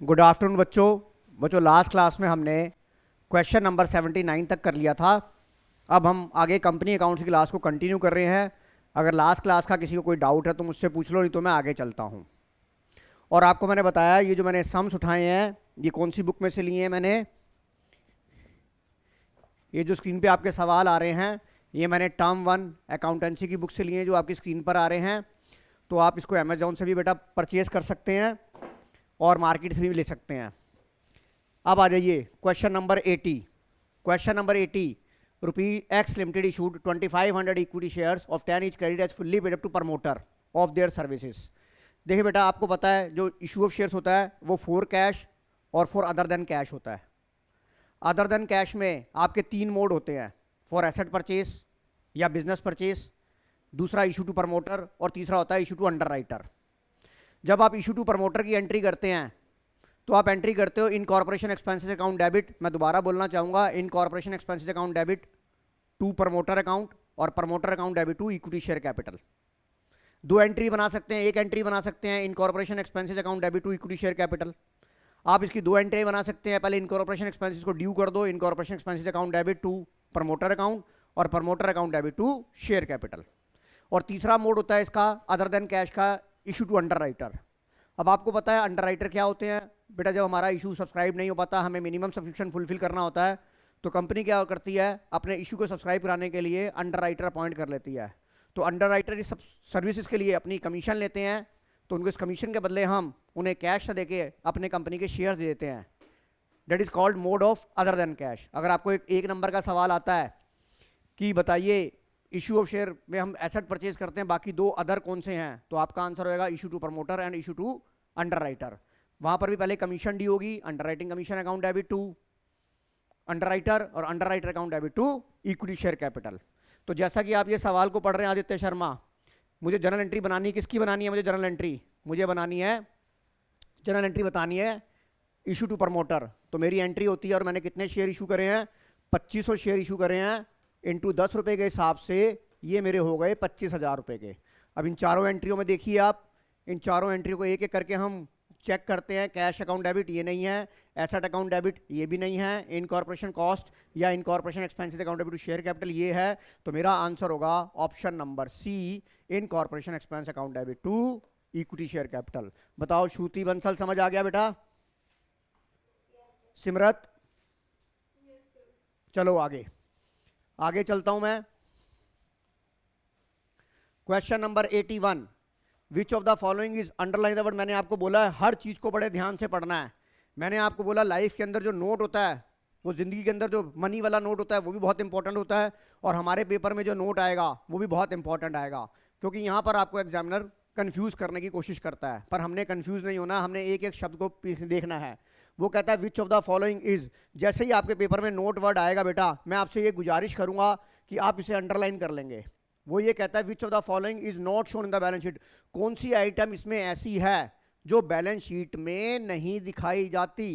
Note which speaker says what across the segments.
Speaker 1: Good afternoon बच्चों last class में हमने क्वेश्चन नंबर 79 तक कर लिया था। अब हम आगे कंपनी अकाउंट्स की क्लास को कंटिन्यू कर रहे हैं। अगर लास्ट क्लास का किसी को कोई डाउट है तो मुझसे पूछ लो, नहीं तो मैं आगे चलता हूँ। और आपको मैंने बताया ये जो मैंने सम्स उठाए हैं ये कौन सी बुक में से लिए हैं मैंने। ये जो स्क्रीन पे आपके सवाल आ रहे हैं ये मैंने टर्म 1 अकाउंटेंसी की बुक से लिए हैं जो आपकी स्क्रीन पर आ रहे हैं। तो आप इसको अमेजोन से भी बेटा परचेज कर सकते हैं और मार्केट से भी ले सकते हैं। अब आ जाइए question number 80। Question number 80, rupee X limited issued 2500 equity shares of 10 each credit as fully paid up to promoter of their services. देखिए बेटा आपको पता है जो इशू ऑफ शेयर्स होता है वो फॉर कैश और फॉर अदर देन कैश होता है। अदर देन कैश में आपके 3 मोड होते हैं, फॉर एसेट परचेज या बिजनेस परचेज, दूसरा इशू टू प्रमोटर और तीसरा होता है इशू टू अंडर राइटर। जब आप इशू टू प्रमोटर की एंट्री करते हैं तो आप एंट्री करते हो incorporation expenses account debit. मैं दोबारा बोलना चाहूंगा, incorporation expenses account debit to promoter account और promoter account debit to equity share capital. 2 entry बना सकते हैं, एक एंट्री बना सकते हैं incorporation expenses account debit to equity share capital. आप इसकी 2 एंट्री बना सकते हैं, पहले इन कॉर्पोरेशन एक्सपेंसेस को ड्यू कर दो, incorporation expenses account debit to promoter account और promoter account debit to share capital. और तीसरा मोड होता है इसका अदर देन कैश का, इशू टू अंडर राइटर। अब आपको पता है अंडर राइटर क्या होते हैं बेटा। जब हमारा इशू सब्सक्राइब नहीं हो पाता, हमें मिनिमम सब्सक्रिप्शन फुलफिल करना होता है, तो कंपनी क्या करती है अपने इशू को सब्सक्राइब कराने के लिए अंडर राइटर अपॉइंट कर लेती है। तो अंडर राइटर इस सर्विसेज के लिए अपनी कमीशन लेते हैं, तो उनको इस कमीशन के बदले हम उन्हें कैश से देके अपने कंपनी के शेयर दे देते हैं। That is called mode of other than cash. अगर आपको एक नंबर का सवाल आता है कि बताइए इशू ऑफ शेयर में हम एसेट परचेज करते हैं, बाकी 2 अदर कौन से हैं, तो आपका आंसर होगा issue to promoter and issue to underwriter. वहां पर भी पहले कमीशन डी होगी, underwriting commission account debit to underwriter और underwriter account debit to equity share capital. तो जैसा कि आप ये सवाल को पढ़ रहे हैं आदित्य शर्मा, मुझे जर्नल एंट्री बनानी है, किसकी बनानी है मुझे जर्नल एंट्री? मुझे बनानी है जर्नल एंट्री बतानी है इशू टू प्रमोटर। तो मेरी एंट्री होती है और मैंने कितने शेयर इशू करे हैं, 2500 शेयर इशू करे हैं, इंटू 10 रुपये के हिसाब से ये मेरे हो गए 25,000 रुपये के। अब इन चारों एंट्रियों में देखिए आप, इन चारों एंट्रियों को एक एक करके हम चेक करते हैं। कैश अकाउंट डेबिट ये नहीं है, एसेट अकाउंट डेबिट ये भी नहीं है, इन कॉर्पोरेशन कॉस्ट या incorporation expenses account debit to share capital ये है। तो मेरा आंसर होगा option number C, incorporation expense account debit to equity share capital. बताओ श्रुति बंसल समझ आ गया बेटा? सिमरत चलो आगे आगे चलता हूं मैं। Question number 81, which of the following is underline the word. मैंने आपको बोला है हर चीज को बड़े ध्यान से पढ़ना है। मैंने आपको बोला लाइफ के अंदर जो नोट होता है, वो जिंदगी के अंदर जो मनी वाला नोट होता है वो भी बहुत इंपॉर्टेंट होता है, और हमारे पेपर में जो नोट आएगा वो भी बहुत इंपॉर्टेंट आएगा, क्योंकि यहां पर आपको एग्जामिनर कंफ्यूज करने की कोशिश करता है। पर हमने कंफ्यूज नहीं होना, हमने एक एक शब्द को देखना है। वो कहता है which of the following is. जैसे ही आपके पेपर में नोट वर्ड आएगा बेटा, मैं आपसे ये गुजारिश करूंगा कि आप इसे अंडरलाइन कर लेंगे। वो ये कहता है which of the following is not shown in the balance sheet. कौन सी आइटम इसमें ऐसी है जो बैलेंस शीट में नहीं दिखाई जाती।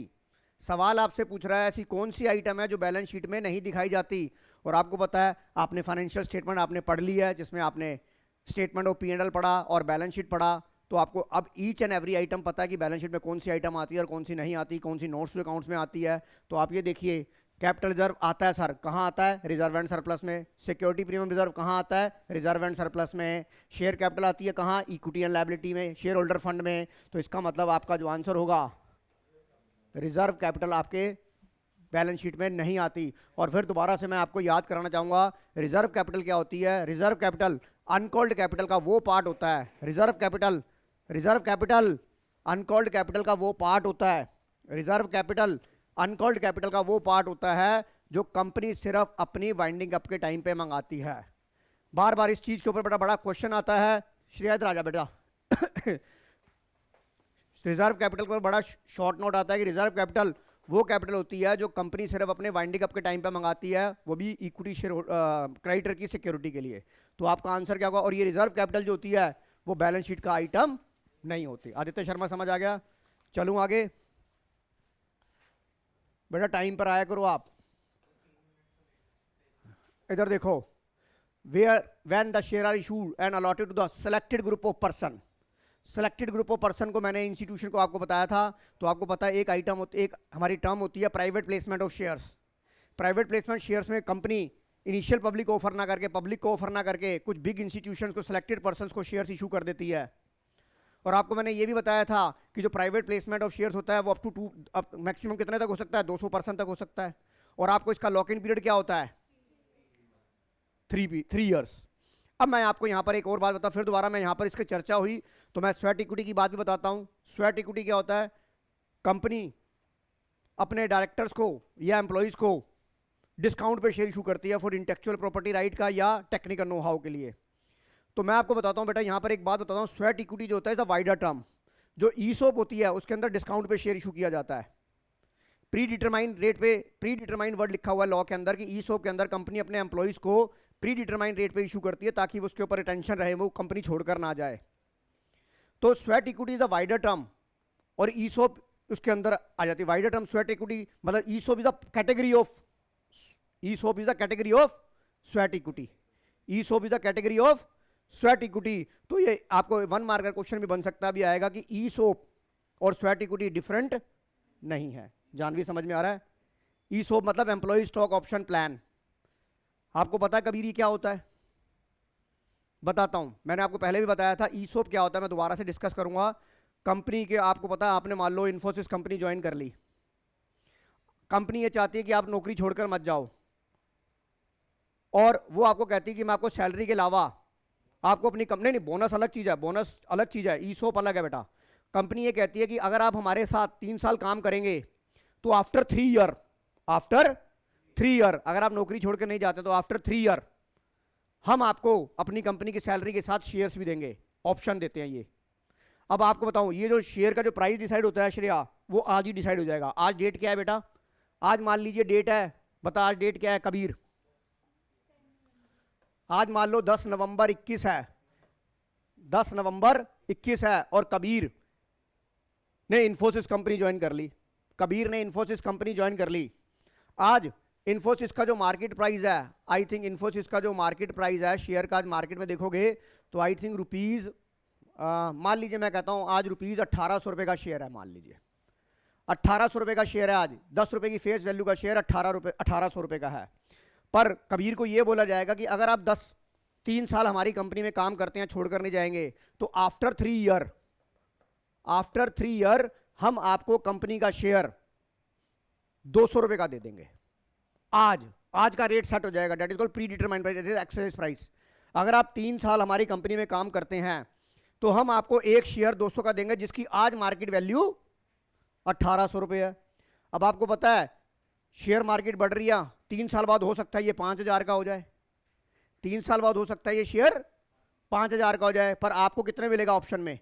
Speaker 1: सवाल आपसे पूछ रहा है ऐसी कौन सी आइटम है जो बैलेंस शीट में नहीं दिखाई जाती। और आपको पता है आपने फाइनेंशियल स्टेटमेंट आपने पढ़ ली है, जिसमें आपने स्टेटमेंट ऑफ P&L पढ़ा और बैलेंस शीट पढ़ा। तो आपको अब ईच एंड एवरी आइटम पता है कि बैलेंस शीट में कौन सी आइटम आती है और कौन सी नहीं आती, कौन सी नोट्स अकाउंट्स में आती है। तो आप ये देखिए, कैपिटल रिजर्व आता है सर, कहाँ आता है? रिजर्व एंड सरप्लस में। सिक्योरिटी प्रीमियम रिजर्व कहाँ आता है? रिजर्व एंड सरप्लस में। शेयर कैपिटल आती है कहाँ? इक्विटी एंड लायबिलिटी में, शेयर होल्डर फंड में। तो इसका मतलब आपका जो आंसर होगा रिजर्व कैपिटल आपके बैलेंस शीट में नहीं आती। और फिर दोबारा से मैं आपको याद कराना चाहूंगा रिजर्व कैपिटल क्या होती है। रिजर्व कैपिटल अनकॉल्ड कैपिटल का वो पार्ट होता है। रिजर्व कैपिटल अनकॉल्ड कैपिटल का वो पार्ट होता है। रिजर्व कैपिटल अनकॉल्ड कैपिटल का वो पार्ट होता है जो कंपनी सिर्फ अपनी वाइंडिंग अप के टाइम पे मंगाती है। बार बार इस चीज के ऊपर बड़ा क्वेश्चन आता है। श्रेयद राजा बेटा रिजर्व कैपिटल पर बड़ा शॉर्ट नोट आता है कि रिजर्व कैपिटल वो कैपिटल होती है जो कंपनी सिर्फ अपने वाइंडिंग अप के टाइम पे मंगाती है, वो भी इक्विटी शेयर क्रेडिटर की सिक्योरिटी के लिए। तो आपका आंसर क्या होगा? और ये रिजर्व कैपिटल जो होती है वो बैलेंस शीट का आइटम नहीं होती। आदित्य शर्मा समझ आ गया? चलूं आगे बेटा, टाइम पर आया करो आप। इधर देखो, where when the share are issued and allotted to the selected group of person. Selected group of person को मैंने इंस्टीट्यूशन को आपको बताया था, तो आपको पता है एक हमारी टर्म होती है private placement of shares. Private placement shares में कंपनी इनिशियल पब्लिक ऑफर ना करके, पब्लिक को ऑफर ना करके कुछ बिग इंस्टीट्यूशंस को, सेलेक्टेड पर्सन्स को शेयर्स इशू कर देती है। और आपको मैंने ये भी बताया था कि जो प्राइवेट प्लेसमेंट ऑफ शेयर्स होता है वो अप टू मैक्सिमम कितने तक हो सकता है, 200% तक हो सकता है। और आपको इसका लॉक इन पीरियड क्या होता है, 3 ईयर्स। अब मैं आपको यहां पर एक और बात बता, फिर दोबारा मैं यहां पर इसकी चर्चा हुई तो मैं स्वेट इक्विटी की बात भी बताता हूं। स्वेट इक्विटी क्या होता है, कंपनी अपने डायरेक्टर्स को या एम्प्लॉइज को डिस्काउंट पे शेयर इशू करती है फॉर इंटेलेक्चुअल प्रॉपर्टी राइट का या टेक्निकल नो हाउ के लिए। तो मैं आपको बताता हूं बेटा, यहां पर एक बात बताता हूं, स्वेट इक्विटी जो होता है द वाइडर टर्म, जो ईसोप होती है उसके अंदर डिस्काउंट पे शेयर इशू किया जाता है प्री डिटरमाइंड रेट पे। प्री डिटरमाइंड वर्ड लिखा हुआ है लॉ के अंदर कि ईसोप के अंदर कंपनी अपने एम्प्लॉइज को प्री डिटरमाइंड रेट पे इशू करती है ताकि उसके ऊपर रिटेंशन रहे, वो कंपनी छोड़कर ना जाए। तो sweat equity is the wider term और ईसोप उसके अंदर आ जाती है। वाइडर टर्म स्वेट इक्विटी मतलब ESOP is the category of, ESOP is the category of sweat equity, ESOP is the category of sweat equity. तो ये आपको 1 मार्क का क्वेश्चन भी बन सकता भी आएगा कि ईसोप और स्वेट इक्विटी डिफरेंट नहीं है। जानवी समझ में आ रहा है? ईसोप मतलब एम्प्लॉय स्टॉक ऑप्शन प्लान। आपको पता है कबीर ये क्या होता है? बताता हूं, मैंने आपको पहले भी बताया था ईसोप क्या होता है, मैं दोबारा से डिस्कस करूंगा। कंपनी के, आपको पता है, आपने मान लो इन्फोसिस कंपनी ज्वाइन कर ली, कंपनी ये चाहती है कि आप नौकरी छोड़कर मत जाओ और वो आपको कहती है कि मैं आपको सैलरी के अलावा आपको अपनी कंपनी, नहीं बोनस अलग चीज है, बोनस अलग चीज है, ईसोप अलग है बेटा। कंपनी ये कहती है कि अगर आप हमारे साथ 3 साल काम करेंगे तो आफ्टर 3 ईयर अगर आप नौकरी छोड़कर नहीं जाते तो आफ्टर 3 ईयर हम आपको अपनी कंपनी की सैलरी के साथ शेयर्स भी देंगे, ऑप्शन देते हैं ये। अब आपको बताऊं, ये जो शेयर का जो प्राइस डिसाइड होता है श्रेया, वो आज ही डिसाइड हो जाएगा। आज डेट क्या है बेटा? आज मान लीजिए डेट है, बता आज डेट क्या है कबीर? आज मान लो 10 नवंबर 21 है, 10 नवंबर 21 है और कबीर ने इन्फोसिस कंपनी ज्वाइन कर ली, कबीर ने इन्फोसिस कंपनी ज्वाइन कर ली। आज इन्फोसिस का जो मार्केट प्राइस है, आई थिंक इन्फोसिस का जो मार्केट प्राइस है शेयर का, आज मार्केट में देखोगे तो आई थिंक रुपीज, मान लीजिए मैं कहता हूं आज रुपीज 1800 रुपए का शेयर है, मान लीजिए 1800 रुपए का शेयर है आज, 10 रुपए की फेस वैल्यू का शेयर 1800 रुपए का है। पर कबीर को यह बोला जाएगा कि अगर आप 3 साल हमारी कंपनी में काम करते हैं, छोड़कर नहीं जाएंगे, तो आफ्टर 3 ईयर हम आपको कंपनी का शेयर 200 रुपए का दे देंगे। आज का रेट सेट हो जाएगा, that is called predetermined price, that is exercise price. अगर आप 3 साल हमारी कंपनी में काम करते हैं तो हम आपको एक शेयर 200 का देंगे जिसकी आज मार्केट वैल्यू 1800 रुपए है। अब आपको पता है शेयर मार्केट बढ़ रही है, 3 साल बाद हो सकता है ये 5000 का हो जाए, 3 साल बाद हो सकता है ये शेयर 5000 का हो जाए, पर आपको कितने मिलेगा ऑप्शन में?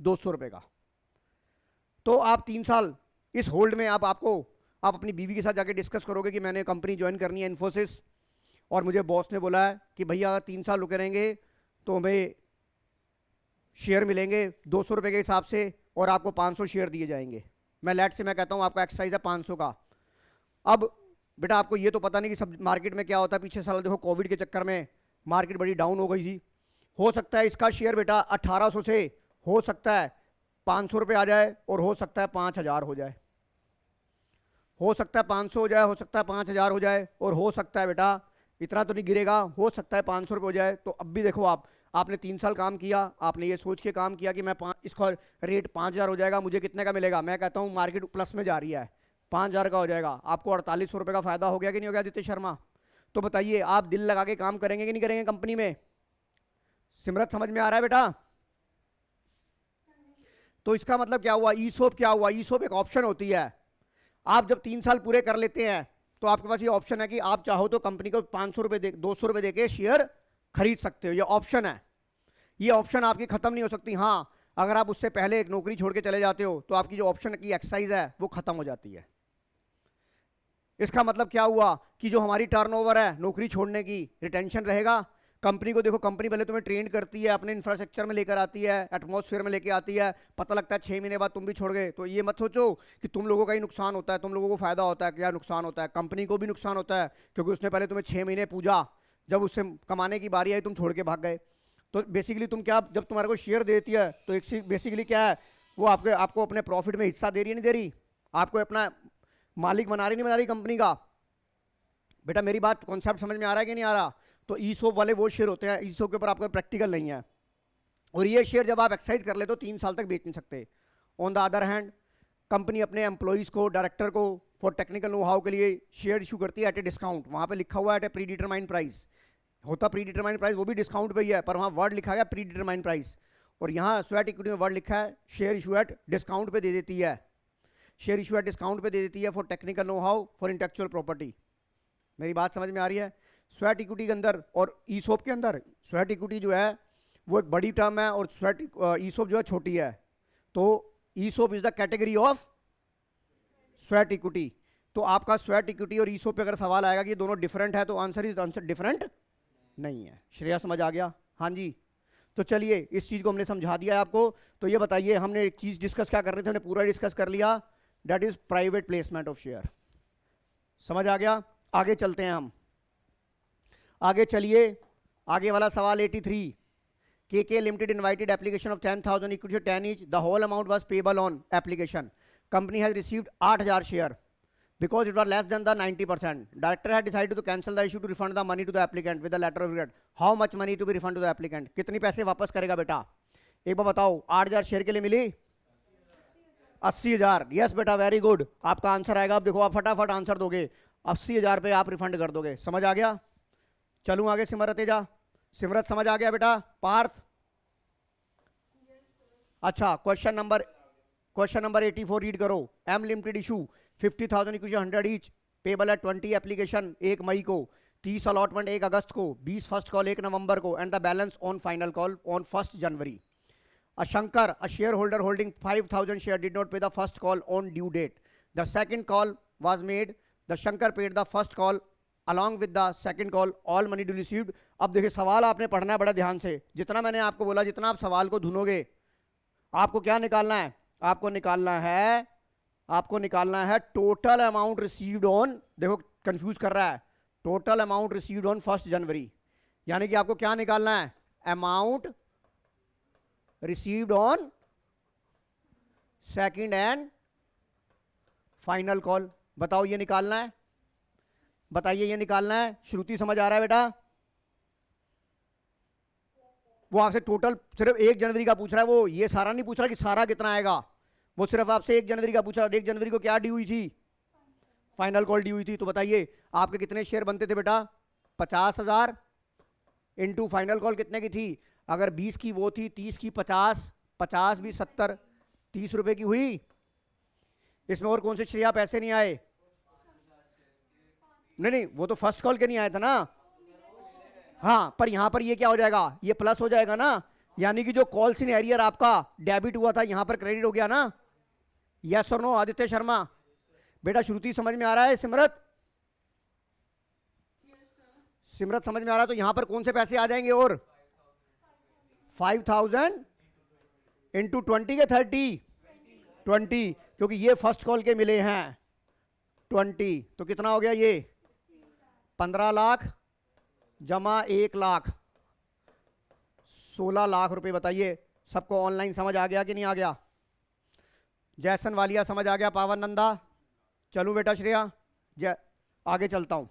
Speaker 1: 200 रुपए का। तो आप 3 साल इस होल्ड में आप अपनी बीवी के साथ जाके डिस्कस करोगे कि मैंने कंपनी ज्वाइन करनी है इन्फोसिस और मुझे बॉस ने बोला है कि भैया अगर 3 साल रुके रहेंगे तो हमें शेयर मिलेंगे 200 रुपए के हिसाब से और आपको 500 शेयर दिए जाएंगे। मैं कहता हूं आपका एक्सरसाइज है 500 का। अब बेटा आपको ये तो पता नहीं कि सब मार्केट में क्या होता है, पीछे साल देखो कोविड के चक्कर में मार्केट बड़ी डाउन हो गई थी, हो सकता है इसका शेयर बेटा 1800 से हो सकता है 500 रुपये आ जाए और हो सकता है 5000 हो जाए, हो सकता है 500 हो जाए, हो सकता है 5000 हो जाए और हो सकता है बेटा इतना तो नहीं गिरेगा, हो सकता है 500 रुपये हो जाए। तो अब भी देखो आपने 3 साल काम किया, आपने ये सोच के काम किया कि मैं इसका रेट 5000 हो जाएगा, मुझे कितने का मिलेगा? मैं कहता हूँ मार्केट प्लस में जा रही है, 5000 का हो जाएगा, आपको 4800 रुपये का फायदा हो गया कि नहीं हो गया आदित्य शर्मा? तो बताइए आप दिल लगा के काम करेंगे कि नहीं करेंगे कंपनी में? सिमरत समझ में आ रहा है बेटा? तो इसका मतलब क्या हुआ? ईसोप क्या हुआ? ईसोप एक ऑप्शन होती है। आप जब 3 साल पूरे कर लेते हैं तो आपके पास ये ऑप्शन है कि आप चाहो तो कंपनी को 500 रुपये 200 रुपये देके शेयर खरीद सकते हो, ये ऑप्शन है। ये ऑप्शन आपकी खत्म नहीं हो सकती। हाँ, अगर आप उससे पहले एक नौकरी छोड़ के चले जाते हो तो आपकी जो ऑप्शन की एक्सरसाइज है वो खत्म हो जाती है। इसका मतलब क्या हुआ कि जो हमारी टर्नओवर है नौकरी छोड़ने की, रिटेंशन रहेगा। कंपनी को देखो, कंपनी पहले तुम्हें ट्रेन करती है, अपने इंफ्रास्ट्रक्चर में लेकर आती है, एटमॉस्फेयर में लेकर आती है, पता लगता है 6 महीने बाद तुम भी छोड़ गए। तो ये मत सोचो कि तुम लोगों का ही नुकसान होता है, तुम लोगों को फायदा होता है। क्या नुकसान होता है? कंपनी को भी नुकसान होता है, क्योंकि उसने पहले तुम्हें 6 महीने पूजा, जब उससे कमाने की बारी आई तुम छोड़ के भाग गए। तो बेसिकली तुम क्या, जब तुम्हारे को शेयर देती है तो एक बेसिकली क्या है, वो आपको अपने प्रॉफिट में हिस्सा दे रही है नहीं दे रही, आपको अपना मालिक बना रही नहीं बना रही कंपनी का। बेटा मेरी बात कॉन्सेप्ट समझ में आ रहा है कि नहीं आ रहा? तो ईसोप वाले वो शेयर होते हैं, ईसोप के ऊपर आपका प्रैक्टिकल नहीं है, और ये शेयर जब आप एक्सरसाइज कर ले तो 3 साल तक बेच नहीं सकते। On the other hand company अपने एम्प्लॉइज को, डायरेक्टर को फॉर टेक्निकल नो हाउ के लिए शेयर इशू करती है एट ए डिस्काउंट। वहां पे लिखा हुआ है एट ए प्री डिटरमाइंड प्राइस, होता प्री डिटरमाइंड प्राइस, वो भी डिस्काउंट पे ही है, पर वहां वर्ड लिखा गया प्री डिटरमाइंड प्राइस, और यहाँ स्वेट इक्विटी में वर्ड लिखा है शेयर इशू एट डिस्काउंट पे दे देती है, शेयर इशू एट डिस्काउंट पे दे देती है for technical know how for intellectual property. मेरी बात समझ में आ रही है? स्वेट इक्विटी के अंदर और ईसोप के अंदर, स्वेट इक्विटी जो है वो एक बड़ी टर्म है और स्वेट ईसोप जो है छोटी है। तो ESOP is the category of sweat equity. तो आपका स्वेट इक्विटी और ईसोप पे अगर सवाल आएगा कि ये दोनों डिफरेंट है, तो आंसर डिफरेंट नहीं है। श्रेया समझ आ गया? हाँ जी। तो चलिए इस चीज को हमने समझा दिया है आपको। तो ये बताइए, हमने एक चीज डिस्कस क्या कर रहे थे, हमने पूरा डिस्कस कर लिया, that is private placement of share. समझ आ गया? आगे चलते हैं हम, आगे चलिए। आगे वाला सवाल 83, KK Limited invited application of 10,000 equity 10 each. The whole amount was payable on application. Company has received 8,000 share because it was less than the 90%. Director had decided to cancel the issue to refund the money to the applicant with a letter of regret. How much money to be refunded to the applicant? कितनी पैसे वापस करेगा बेटा? एक बार बताओ। 8,000 share के लिए मिली 80,000। Yes बेटा, वेरी गुड, आपका आंसर आएगा। अब देखो आप फटाफट आंसर दोगे, 80,000 पे आप रिफंड कर दोगे। समझ आ गया? चलूं आगे। सिमरत तेजा, सिमरत समझ आ गया बेटा? पार्थ? अच्छा, क्वेश्चन नंबर 84 रीड करो। M limited issue 50,000 equity 100 each, payable at 20 application 1 मई को, 30 अलॉटमेंट 1 अगस्त को, 20 फर्स्ट कॉल 1 नवंबर को, and the balance on final call on 1 January. Shankar, a shareholder holding 5,000 share, did not pay the first call on due date. The second call was made. The Shankar paid the first call along with the second call. All money due received. अब देखिए सवाल आपने पढ़ना है बड़ा ध्यान से। जितना मैंने आपको बोला, जितना आप सवाल को धुनोगे, आपको क्या निकालना है? आपको निकालना है टोटल अमाउंट रिसीव्ड ऑन, देखो कंफ्यूज कर रहा है, टोटल अमाउंट रिसीव्ड ऑन 1 जनवरी, यानी कि आपको क्या निकालना है? Amount received on second and final call। बताओ ये निकालना है, बताइए ये निकालना है। श्रुति समझ आ रहा है बेटा? वो आपसे टोटल सिर्फ 1 जनवरी का पूछ रहा है, वो ये सारा नहीं पूछ रहा कि सारा कितना आएगा, वो सिर्फ आपसे 1 जनवरी का पूछ रहा है। 1 जनवरी को क्या डी हुई थी? फाइनल कॉल डी हुई थी। तो बताइए आपके कितने शेयर बनते थे बेटा? 50,000 इंटू फाइनल कॉल कितने की थी? अगर 20 की वो थी, 30 की 50, 50 भी 70, 30 रुपए की हुई। इसमें और कौन से श्रेया पैसे नहीं आए? नहीं, वो तो फर्स्ट कॉल के नहीं आए थे ना। हाँ, पर यहां पर ये क्या हो जाएगा? ये प्लस हो जाएगा ना, यानी कि जो कॉल्स इन एरियर आपका डेबिट हुआ था, यहां पर क्रेडिट हो गया ना। यस और नो आदित्य शर्मा? बेटा श्रुति समझ में आ रहा है? सिमरत समझ में आ रहा है? तो यहां पर कौन से पैसे आ जाएंगे? और 5,000 इंटू 20 के 20, क्योंकि ये फर्स्ट कॉल के मिले हैं 20, तो कितना हो गया ये? 15 लाख जमा 1 लाख, 16 लाख रुपए। बताइए सबको ऑनलाइन समझ आ गया कि नहीं आ गया? जैसन वालिया समझ आ गया? पावन नंदा? चलूं बेटा श्रेया? आगे चलता हूं।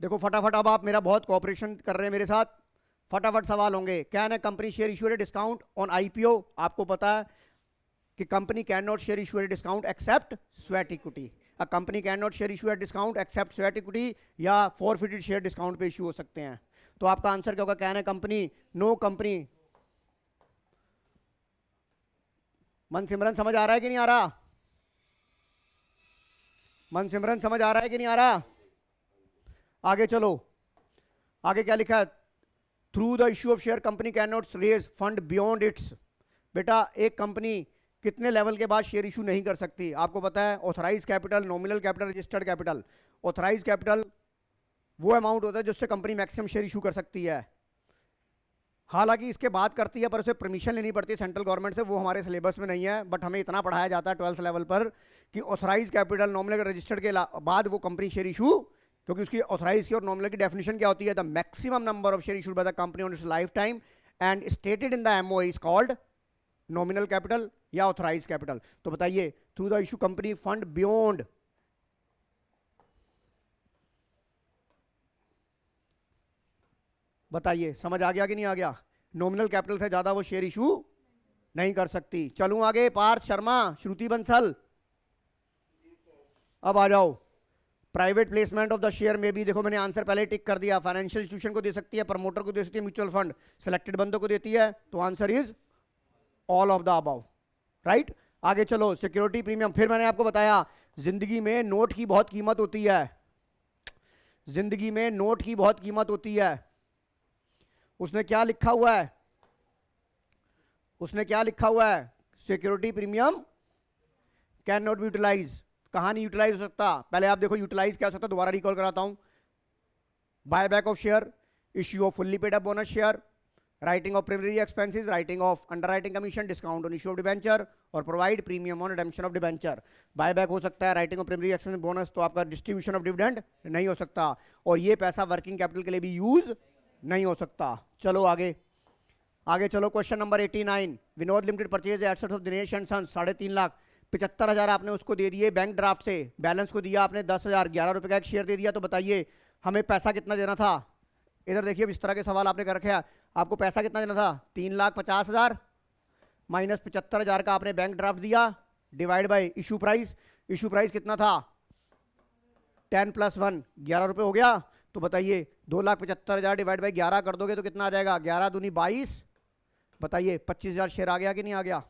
Speaker 1: देखो फटाफट, अब आप मेरा बहुत कोऑपरेशन कर रहे हैं मेरे साथ, फटाफट सवाल होंगे। Can a company share issue at discount on IPO? आपको पता है कि company can not share issue at discount except sweat equity. A company can not share issue at discount except sweat equity, या फॉरफिटेड शेयर डिस्काउंट पे issue हो सकते हैं। तो आपका आंसर क्या होगा? Can a company, no company. Mansimran समझ आ रहा है कि नहीं आ रहा? मनसिमरन समझ आ रहा है कि नहीं आ रहा? आगे चलो, आगे क्या लिखा है? Through the issue of share company can not raise fund beyond its. बेटा एक कंपनी कितने लेवल के बाद शेयर इशू नहीं कर सकती? आपको पता है, authorise capital, nominal capital, registered capital. Authorise capital वो अमाउंट होता है जिससे कंपनी मैक्सिमम शेयर इशू कर सकती है, हालांकि इसके बाद करती है पर उसे परमिशन लेनी पड़ती है सेंट्रल गवर्नमेंट से, वो हमारे सिलेबस में नहीं है, बट हमें इतना पढ़ाया जाता है 12th लेवल पर कि ऑथराइज कैपिटल, नॉमिनल, रजिस्टर्ड के बाद वो कंपनी शेयर इशू क्योंकि उसकी ऑथराइज की और नॉमिनल की डेफिनेशन क्या होती है? The maximum number of share issued by the company on it's life time and stated in the MOA is called nominal capital या ऑथराइज कैपिटल। तो बताइए, through the issue company fund beyond, बताइए समझ आ गया कि नहीं आ गया? नॉमिनल कैपिटल से ज्यादा वो शेयर इशू नहीं कर सकती। चलूं आगे, पार्थ शर्मा, श्रुति बंसल, अब आ जाओ। Private placement of the share में भी देखो मैंने आंसर पहले टिक कर दिया। फाइनेंशियल इंस्टीट्यूशन को दे सकती है, प्रमोटर को दे सकती है, म्यूचुअल फंड सिलेक्टेड बंदों को देती है, तो answer is all of the above, right. आगे चलो, सिक्योरिटी प्रीमियम। फिर मैंने आपको बताया जिंदगी में नोट की बहुत कीमत होती है, जिंदगी में नोट की बहुत कीमत होती है। उसने क्या लिखा हुआ है? उसने क्या लिखा हुआ है? Security premium can not be utilise. कहां नहीं यूटिलाइज हो सकता? पहले आप देखो यूटिलाइज क्या हो सकता है, दोबारा रिकॉल कराता हूं। Buy back of share, issue of fully paid up bonus share, writing off preliminary expenses, writing off underwriting commission, discount on issue of debenture और provide premium on redemption of debenture. Buy back हो सकता है, writing off preliminary expense bonus, तो आपका distribution of dividend नहीं हो सकता, और ये पैसा वर्किंग कैपिटल के लिए भी यूज नहीं हो सकता। चलो आगे, आगे चलो। Question number 89, Vinod limited purchase assets of Dinesh and sons 3.5 lakh, 75,000 आपने उसको दे दिए बैंक ड्राफ्ट से, बैलेंस को दिया आपने 10,000, 11 रुपए का एक शेयर दे दिया। तो बताइए हमें पैसा कितना देना था? इधर देखिए, अब इस तरह के सवाल आपने कर रखे हैं, आपको पैसा कितना देना था? 3,50,000 माइनस 75,000 का आपने बैंक ड्राफ्ट दिया, divide by issue price. Issue price कितना था? 10 + 1 11 रुपए हो गया। तो बताइए 2,75,000 डिवाइड बाई 11 कर दोगे तो कितना आ जाएगा? 11 दूनी 22, बताइए 25,000 शेयर आ गया कि नहीं आ गया?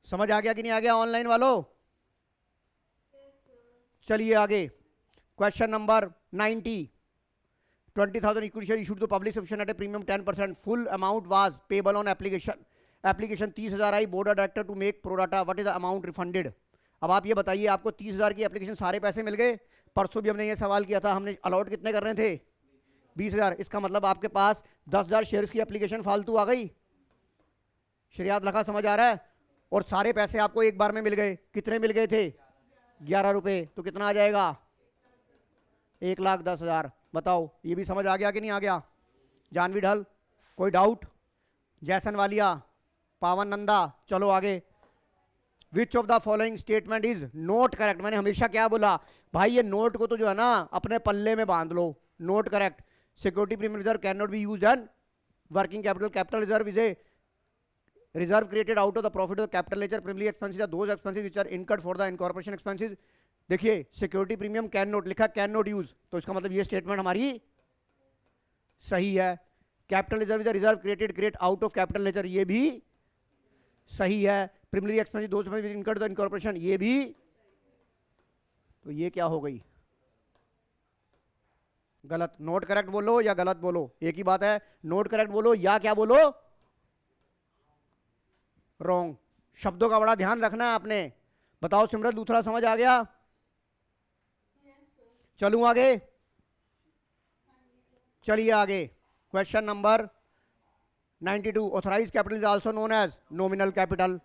Speaker 1: समझ आ गया कि नहीं आ गया ऑनलाइन वालों? चलिए आगे, question number 90, 20,000 equity share issued to public subscription at a premium 10%, full amount was payable on application. Application 30,000 आई, board of director to make pro rata, what is the amount refunded? अब आप ये बताइए, आपको 30,000 की एप्लीकेशन सारे पैसे मिल गए। परसों भी हमने ये सवाल किया था, हमने अलॉट कितने कर रहे थे? 20,000। इसका मतलब आपके पास 10,000 शेयर्स की एप्लीकेशन फालतू आ गई। श्रेयाद लखा समझ आ रहा है? और सारे पैसे आपको एक बार में मिल गए। कितने मिल गए थे? 11 रुपए। तो कितना आ जाएगा? 1,10,000। बताओ ये भी समझ आ गया कि नहीं आ गया? जानवी ढल, कोई डाउट? जैसन वालिया, पावन नंदा, चलो आगे। Which of the following statement is note correct? मैंने हमेशा क्या बोला भाई, ये नोट को तो जो है ना अपने पल्ले में बांध लो। Note correct, security premium reserve can not be used in working capital. Capital reserve is a reserve created out of the profit of capital nature. Preliminary expenses are those expenses which are incurred for the incorporation expenses. देखिए security premium can not लिखा, can not use, तो इसका मतलब ये statement हमारी सही है। Capital reserve is reserve created out of capital nature, ये भी सही है। Preliminary expenses those expenses incurred the incorporation, ये भी। तो ये क्या हो गई? गलत। नोट करेक्ट बोलो या गलत बोलो, एक ही बात है। नोट करेक्ट बोलो या क्या बोलो? रॉन्ग। शब्दों का बड़ा ध्यान रखना है आपने। बताओ सिमरत दूसरा समझ आ गया? चलूं आगे? चलिए आगे, question number 92, authorise capital is also known as nominal capital.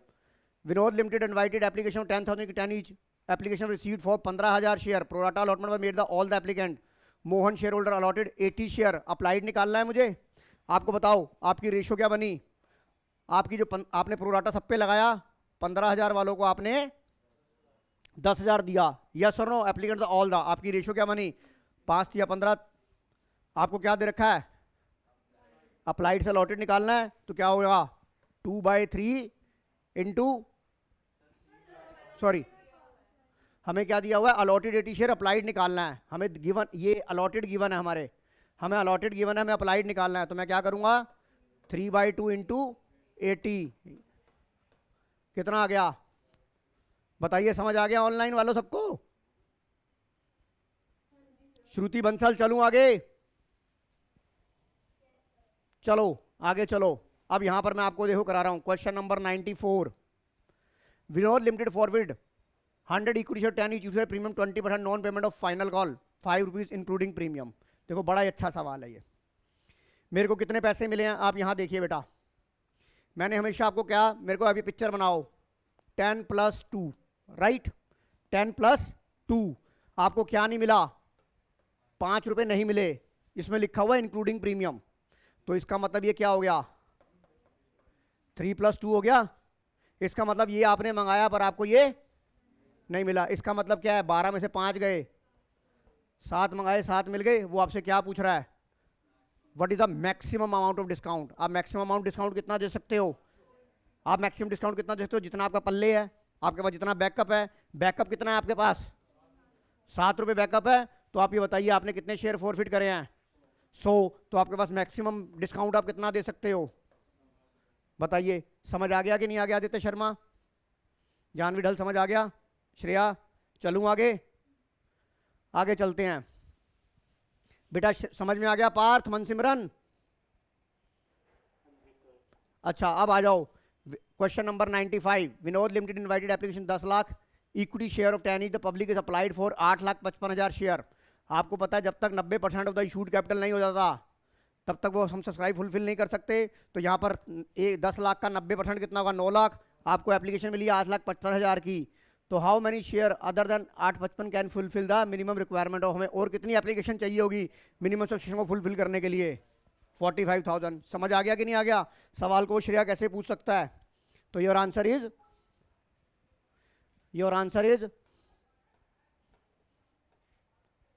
Speaker 1: Vinod limited invited application 10,000 की 10 each application received for 15,000 share. Pro rata allotment was made the all the applicant. Mohan share holder allotted 80 शेयर। अप्लाइड निकालना है मुझे। आपको बताओ आपकी रेशो क्या बनी? आपकी जो आपने प्रोराटा सब पे लगाया, 15,000 वालों को आपने 10,000 दिया। यस और नो? एप्लीकेंट ऑल द, आपकी रेशो क्या बनी? 5 या 15। आपको क्या दे रखा है? अप्लाइड से अलॉटेड निकालना है, तो क्या होगा? 2/3 इंटू, सॉरी हमें क्या दिया हुआ है? अलॉटेड 80 शेयर, अप्लाइड निकालना है हमें। गिवन, ये अलॉटेड गिवन है हमारे, हमें अलॉटेड गिवन है, हमें अप्लाइड निकालना है। तो मैं क्या करूंगा? 3/2 इंटू 80, कितना आ गया? बताइए समझ आ गया ऑनलाइन वालों सबको? श्रुति बंसल, चलूं आगे? चलो आगे चलो। अब यहां पर मैं आपको देखो करा रहा हूं question number 94। Vinod limited forward 100 equity share 10 issue premium 20% non payment of final call 5 rupees including premium. देखो बड़ा ही अच्छा सवाल है ये। मेरे को कितने पैसे मिले हैं आप यहां देखिए बेटा। मैंने हमेशा आपको क्या, मेरे को अभी पिक्चर बनाओ 10 + 2, राइट? 10 + 2। आपको क्या नहीं मिला, 5 रुपए नहीं मिले, इसमें लिखा हुआ है इंक्लूडिंग प्रीमियम। तो इसका मतलब ये क्या हो गया, 3 + 2 हो गया। इसका मतलब ये आपने मंगाया पर आपको ये नहीं मिला। इसका मतलब क्या है, 12 में से 5 गए, 7 मंगाए 7 मिल गए। वो आपसे क्या पूछ रहा है, what is the maximum amount of discount. आप मैक्सिमम अमाउंट डिस्काउंट कितना दे सकते हो, आप मैक्सिमम डिस्काउंट कितना दे सकते हो, जितना आपका पल्ले है, आपके पास जितना बैकअप है। बैकअप कितना है आपके पास, 7 रुपये बैकअप है। तो आप ये बताइए आपने कितने शेयर फॉरफिट करे हैं, 100। तो आपके पास मैक्सिमम डिस्काउंट आप कितना दे सकते हो, बताइए। समझ आ गया कि नहीं आ गया आदित्य शर्मा, जानवी ढल समझ आ गया, श्रेया। चलूं आगे, आगे चलते हैं बेटा। समझ में आ गया पार्थ, मनसिमरन? अच्छा अब आ जाओ question number 95। Vinod limited invited application 10 lakh, equity share of 10 each, the public is applied for 8,55,000 share. आपको पता है जब तक 90% ऑफ द इशूड कैपिटल नहीं हो जाता तब तक वो हम सब्सक्राइब फुलफिल नहीं कर सकते। तो यहाँ पर 10 लाख का 90% कितना होगा, 9 लाख। आपको एप्लीकेशन मिली 8,55,000 की। तो how many share other than 855 can fulfil the minimum requirement of, हमें और कितनी एप्लीकेशन चाहिए होगी मिनिमम सब्सक्रिप्शन को फुलफिल करने के लिए, 45,000। समझ आ गया कि नहीं आ गया? सवाल को श्रेया कैसे पूछ सकता है? तो योर आंसर इज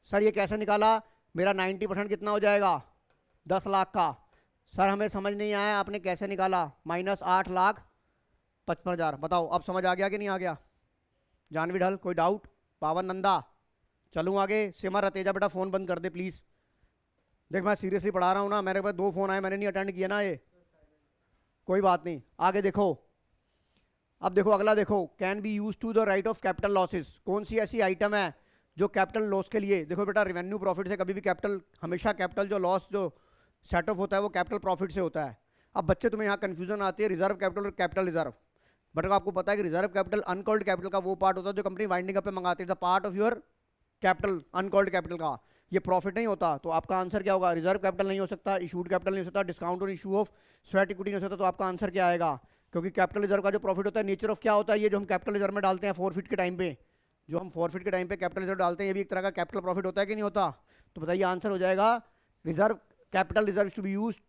Speaker 1: सर ये कैसे निकाला, मेरा 90% कितना हो जाएगा, 10 लाख का। सर हमें समझ नहीं आया आपने कैसे निकाला, -8,55,000। बताओ अब समझ आ गया कि नहीं आ गया? जानवी ढल कोई डाउट? पावन नंदा चलूँ आगे? सिमर रतेजा बेटा फ़ोन बंद कर दे प्लीज़। देख मैं सीरियसली पढ़ा रहा हूँ ना, मेरे पास 2 फ़ोन आए, मैंने नहीं अटेंड किया ना ये, कोई बात नहीं। आगे देखो, अब देखो अगला देखो, can be use to the write off capital losses. कौन सी ऐसी आइटम है जो कैपिटल लॉस के लिए, देखो बेटा रेवेन्यू प्रॉफिट से कभी भी कैपिटल, हमेशा कैपिटल जो लॉस जो सेट ऑफ होता है वो कैपिटल प्रॉफिट से होता है। अब बच्चे तुम्हें यहाँ कंफ्यूजन आती है रिजर्व कैपिटल और कैपिटल रिजर्व। बट आपको पता है कि रिजर्व कैपिटल अनकॉल्ड कैपिटल का वो पार्ट होता है जो कंपनी वाइंडिंग अप पे मंगाती है, the part of your capital, uncalled capital का ये प्रॉफिट नहीं होता। तो आपका आंसर क्या होगा, रिजर्व कैपिटल नहीं हो सकता, इशूड कैपिटल नहीं हो सकता, डिस्काउंट और इशू ऑफ स्वेट इक्विटी नहीं हो सकता। तो आपका आंसर क्या आएगा, क्योंकि कैपिटल रिजर्व का जो प्रॉफिट होता है नेचर ऑफ क्या होता है, ये जो हम कैपिटल रिजर्व में डालते हैं फॉरफिट के टाइम पे, जो हम फॉरफिट के टाइम पे कैपिटल रिजर्व डालते हैं, ये भी एक तरह का कैपिटल प्रॉफिट होता है कि नहीं होता? तो बताइए आंसर हो जाएगा reserve capital reserve to be use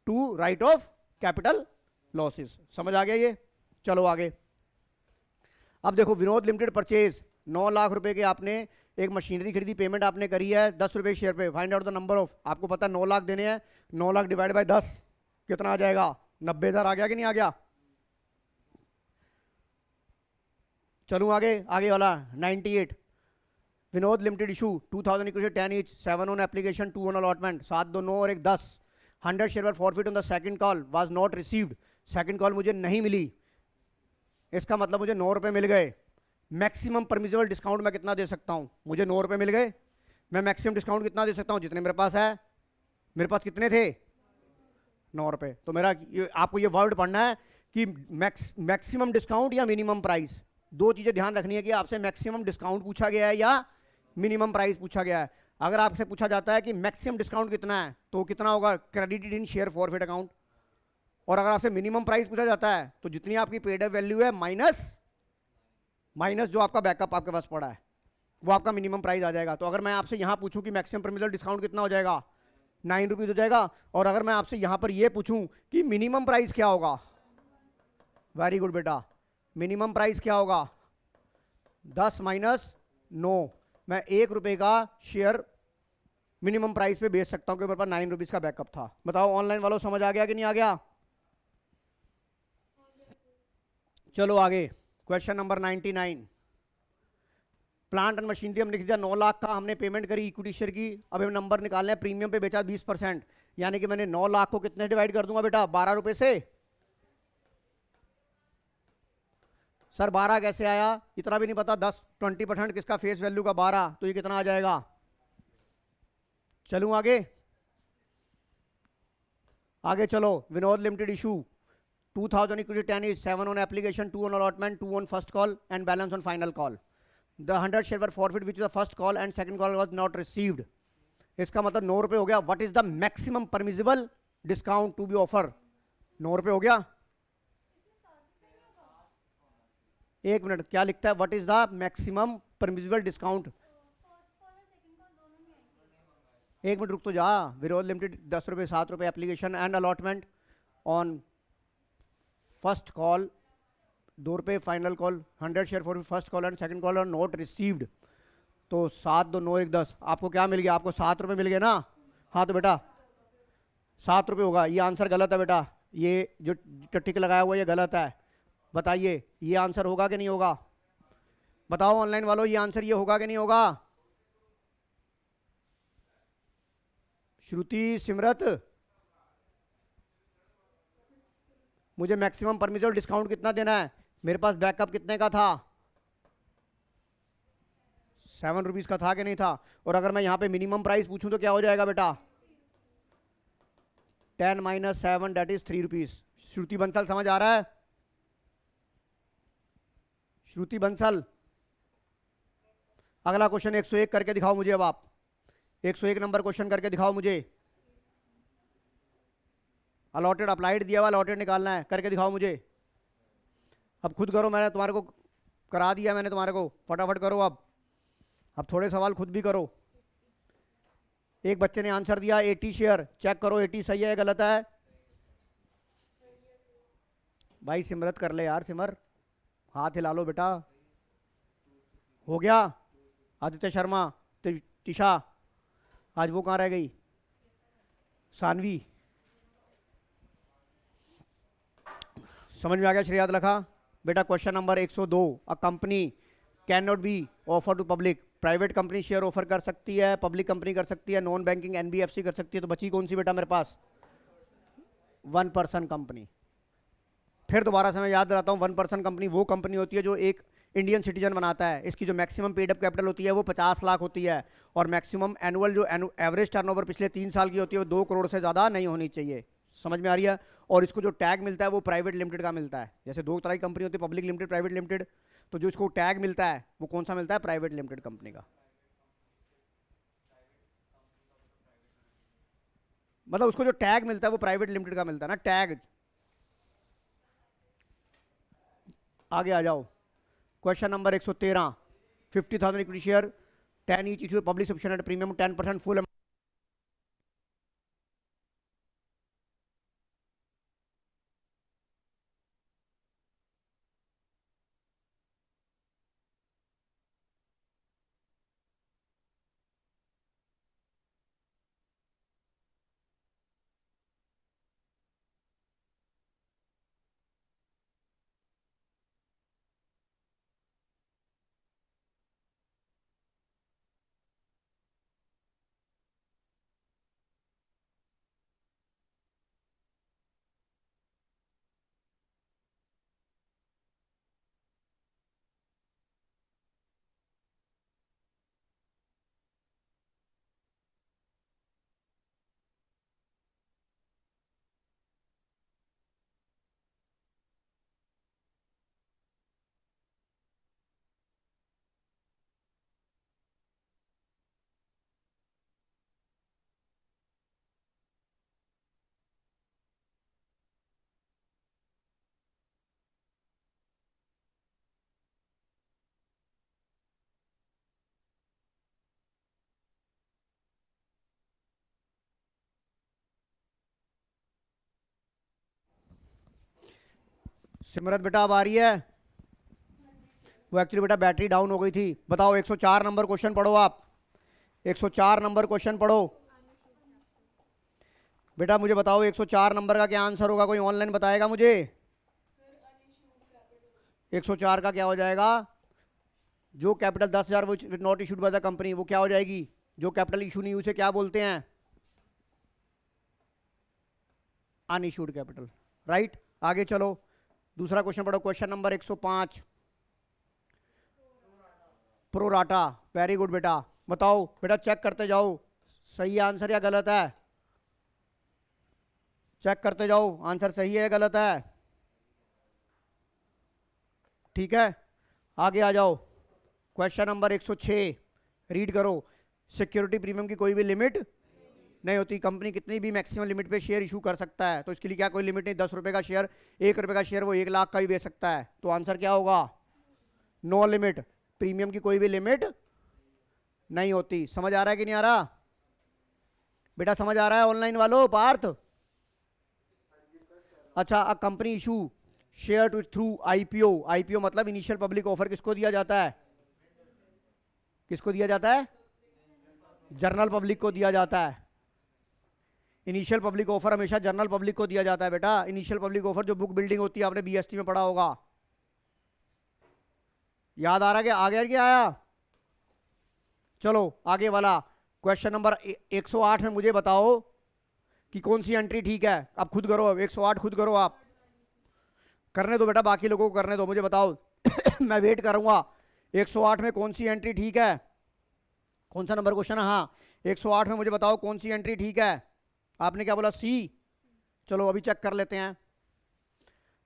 Speaker 1: to write off capital losses. समझ आ गया ये? चलो आगे। अब देखो विनोद लिमिटेड परचेज 9 लाख रुपए के आपने एक मशीनरी खरीदी, पेमेंट आपने करी है 10 रुपए शेयर पे। Find out the number of, आपको पता है 9 लाख देने हैं, 9 लाख डिवाइड बाय 10 कितना आ जाएगा, 90,000 आ गया कि नहीं आ गया? चलूँ आगे, आगे वाला 98। Vinod limited issue 2000 equity 10 each, 7 on application 2 on allotment, 7 2 9 और 1 10। 100 share were forfeit on the second call was not received, second call मुझे नहीं मिली। इसका मतलब मुझे 9 रुपये मिल गए। मैक्सिमम परमिसिबल डिस्काउंट मैं कितना दे सकता हूं, मुझे 9 रुपये मिल गए, मैं मैक्सिमम डिस्काउंट कितना दे सकता हूं, जितने मेरे पास है। मेरे पास कितने थे, 9 रुपये। तो मेरा आपको ये वर्ड पढ़ना है कि मैक्सिमम डिस्काउंट या मिनिमम प्राइस, 2 चीजें ध्यान रखनी है कि आपसे मैक्सिमम डिस्काउंट पूछा गया है या मिनिमम प्राइस पूछा गया है। अगर आपसे पूछा जाता है कि मैक्सिमम डिस्काउंट कितना है तो कितना होगा, credited in share forfeit account. और अगर आपसे मिनिमम प्राइस पूछा जाता है तो जितनी आपकी पेड अप वैल्यू है माइनस जो आपका बैकअप आपके पास पड़ा है वो आपका मिनिमम प्राइस आ जाएगा। तो अगर मैं आपसे यहां पूछूं कि मैक्सिमम परमिसिबल डिस्काउंट कितना हो जाएगा, 9 रुपीज हो जाएगा। और अगर मैं आपसे यहां पर यह पूछूं कि मिनिमम प्राइस क्या होगा, वेरी गुड बेटा, मिनिमम प्राइस क्या होगा, 10 माइनस 9। मैं 1 रुपए का शेयर मिनिमम प्राइस पे बेच सकता हूं क्योंकि मेरे पास 9 रुपीज का बैकअप था। बताओ ऑनलाइन वालों समझ आ गया कि नहीं आ गया? चलो आगे, question number 99। Plant and machinery हमने लिख दिया 9 लाख का, हमने पेमेंट करी इक्विटी शेयर की। अब हम नंबर निकालने हैं, प्रीमियम पे बेचा 20%, यानी कि मैंने 9 लाख को कितने डिवाइड कर दूंगा बेटा, 12 रुपए से। सर 12 कैसे आया, इतना भी नहीं पता, 20% किसका फेस वैल्यू का 12, तो ये कितना आ जाएगा। चलूं आगे, आगे चलो। Vinod limited issue 2000 equity 10 is 7 on application, 2 on allotment, 2 on first call and balance on final call. The 100 share were forfeit which is the first call and second call was not received. इसका मतलब 9 रुपये हो गया। What is the maximum permissible discount to be offer? 9 रुपये हो गया। 1 minute, क्या लिखता है, What is the maximum permissible discount? एक मिनट रुक तो जा। विरोध लिमिटेड 10 रुपये 7 रुपये application and allotment on first call 2 रुपये final call 100 share for first call and second call और नोट रिसीव्ड। तो 7 2 9 1 10 आपको क्या मिल गया? आपको 7 रुपये मिल गए ना? हाँ तो बेटा 7 रुपये होगा। ये आंसर गलत है बेटा, ये जो टिक लगाया हुआ ये गलत है। बताइए ये आंसर होगा कि नहीं होगा? बताओ ऑनलाइन वालों, ये आंसर ये होगा कि नहीं होगा? श्रुति, सिमरत, मुझे मैक्सिमम परमिसिबल डिस्काउंट कितना देना है? मेरे पास बैकअप कितने का था? 7 रुपीज का था कि नहीं था? और अगर मैं यहां पे मिनिमम प्राइस पूछूं तो क्या हो जाएगा बेटा? 10 - 7 दैट इज 3 रुपीज। श्रुति बंसल समझ आ रहा है? श्रुति बंसल, अगला क्वेश्चन 101 करके दिखाओ मुझे। अब आप 101 नंबर क्वेश्चन करके दिखाओ मुझे। अलॉटेड अप्लाइड दिया हुआ, अलॉटेड निकालना है, करके दिखाओ मुझे। अब खुद करो, मैंने तुम्हारे को करा दिया, मैंने तुम्हारे को, फटाफट करो। अब थोड़े सवाल खुद भी करो। एक बच्चे ने आंसर दिया 80 शेयर, चेक करो 80 सही है गलत है? भाई सिमरत कर ले यार, सिमर हाथ हिला लो बेटा। हो गया? आदित्य शर्मा, तिशा, आज वो कहाँ रह गई? सानवी, समझ में आ गया? श्रेयाद लखा बेटा। Question number 102, a company can not be offer to public. Private company share offer कर सकती है, पब्लिक कंपनी कर सकती है, नॉन बैंकिंग एनबीएफसी कर सकती है। तो बची कौन सी बेटा मेरे पास? 1 पर्सन कंपनी। फिर दोबारा से मैं याद दिलाता हूँ, 1 पर्सन कंपनी वो कंपनी होती है जो एक इंडियन सिटीजन बनाता है। इसकी जो मैक्सिमम पेड अप कैपिटल होती है वो 50 लाख होती है, और मैक्सिमम एनुअल जो एवरेज टर्नओवर पिछले 3 साल की होती है वो 2 करोड़ से ज़्यादा नहीं होनी चाहिए। समझ में आ रही है? और इसको जो टैग मिलता है वो प्राइवेट लिमिटेड का मिलता है। जैसे 2 तरह की कंपनी होती है, पब्लिक लिमिटेड, प्राइवेट लिमिटेड। तो जो इसको टैग मिलता है वो कौन सा मिलता है? प्राइवेट लिमिटेड कंपनी का। मतलब उसको जो टैग मिलता है वो प्राइवेट लिमिटेड का मिलता है ना, टैग। आगे आ जाओ। Question number 113, 50,000 equity share 10 each issue public subscription at premium 10% full. Simrat बेटा अब आ रही है? वो एक्चुअली बेटा बैटरी डाउन हो गई थी। बताओ 104 नंबर क्वेश्चन पढ़ो आप। 104 नंबर क्वेश्चन पढ़ो बेटा। मुझे बताओ 104 नंबर का क्या आंसर होगा? कोई ऑनलाइन बताएगा मुझे? 104 का क्या हो जाएगा? जो कैपिटल 10,000 वो not issued by the company, वो क्या हो जाएगी? जो कैपिटल इशू नहीं उसे क्या बोलते हैं? Unissued capital. राइट, आगे चलो। दूसरा क्वेश्चन पढ़ो, question number 105, pro rata. Very good बेटा। बताओ बेटा, चेक करते जाओ सही आंसर या गलत है। चेक करते जाओ आंसर सही है या गलत है। ठीक है, आगे आ जाओ। क्वेश्चन नंबर 106 रीड करो। सिक्योरिटी प्रीमियम की कोई भी लिमिट नहीं होती। कंपनी कितनी भी मैक्सिमम लिमिट पे शेयर इशू कर सकता है, तो इसके लिए क्या कोई लिमिट नहीं? 10 रुपए का शेयर, 1 रुपए का शेयर वो 1 लाख का भी बेच सकता है। तो आंसर क्या होगा? No limit. प्रीमियम की कोई भी लिमिट नहीं होती। समझ आ रहा है कि नहीं आ रहा? बेटा समझ आ रहा है ऑनलाइन वालों? पार्थ, अच्छा, a company issue share to through IPO, IPO मतलब इनिशियल पब्लिक ऑफर किसको दिया जाता है? किसको दिया जाता है? जनरल पब्लिक को दिया जाता है। इनिशियल पब्लिक ऑफर हमेशा जनरल पब्लिक को दिया जाता है बेटा। इनिशियल पब्लिक ऑफर जो बुक बिल्डिंग होती है, आपने बीएसटी में पढ़ा होगा। याद आ रहा है कि आ गया कि आया? चलो आगे वाला क्वेश्चन नंबर 108 में मुझे बताओ कि कौन सी एंट्री ठीक है। आप खुद करो, अब 108 खुद करो। आप करने दो बेटा, बाकी लोगों को करने दो, मुझे बताओ। मैं वेट करूंगा। 108 में कौन सी एंट्री ठीक है? कौन सा नंबर क्वेश्चन है? हाँ, 108 में मुझे बताओ कौन सी एंट्री ठीक है। आपने क्या बोला? सी। चलो अभी चेक कर लेते हैं।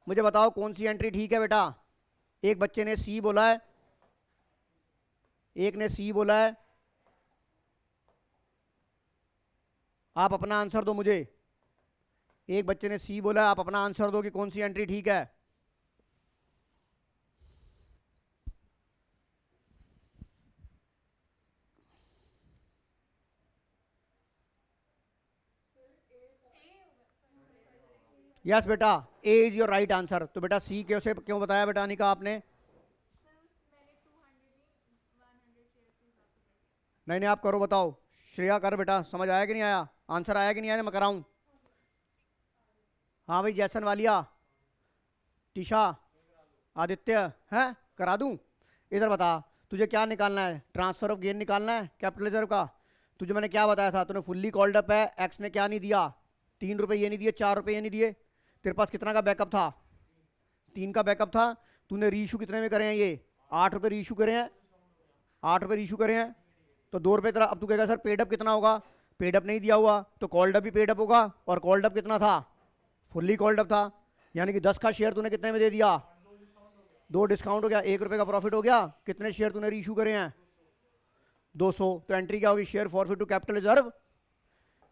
Speaker 1: मुझे बताओ कौन सी एंट्री ठीक है बेटा। एक बच्चे ने सी बोला है, एक ने सी बोला है। आप अपना आंसर दो मुझे। एक बच्चे ने सी बोला है, आप अपना आंसर दो कि कौन सी एंट्री ठीक है। यस बेटा, ए इज योर राइट आंसर। तो बेटा सी कैसे क्यों बताया बेटा अनिका आपने? नहीं नहीं, आप करो, बताओ। श्रेया कर बेटा, समझ आया कि नहीं आया? आंसर आया कि नहीं आया? मैं कराऊं? हाँ भाई, जैसन वालिया, टिशा, आदित्य, है करा दूं? इधर बता, तुझे क्या निकालना है? ट्रांसफर ऑफ गेन निकालना है, कैपिटल रिजर्व का। तुझे मैंने क्या बताया था? तूने फुल्ली कॉल्ड अप है, एक्स ने क्या नहीं दिया? 3 रुपए ये नहीं दिए, 4 रुपए ये नहीं दिए। तेरे पास कितना का बैकअप था? 3 का बैकअप था। तूने रीशू कितने में करे हैं? ये 8 रुपए रीशू करे हैं। 8 रुपए रीशू करे हैं, तो 2 रुपए तेरा। अब तू कहेगा सर पेडअप कितना होगा? पेडअप नहीं दिया हुआ तो कॉल्ड अप भी पेडअप होगा। और कॉल्ड अप कितना था? फुल्ली कॉल्ड अप था। यानी कि 10 का शेयर तूने कितने में दे दिया? 2 डिस्काउंट हो गया, 1 रुपए का प्रॉफिट हो गया। कितने शेयर तूने रीशू करे हैं? 200। तो एंट्री क्या होगी? Share forfeit to capital reserve.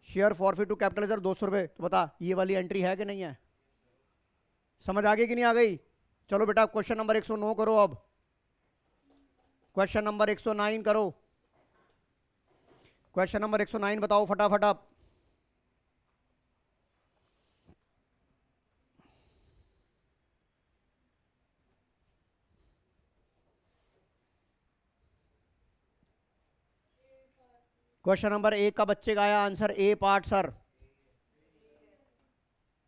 Speaker 1: Share forfeit to capital reserve 200 रुपए। तो बता ये वाली एंट्री है कि नहीं है? समझ आ गई कि नहीं आ गई? चलो बेटा क्वेश्चन नंबर 109 करो। अब क्वेश्चन नंबर 109 करो। क्वेश्चन नंबर 109 बताओ फटाफट आप। क्वेश्चन नंबर 1 का बच्चे का आया आंसर ए पार्ट सर।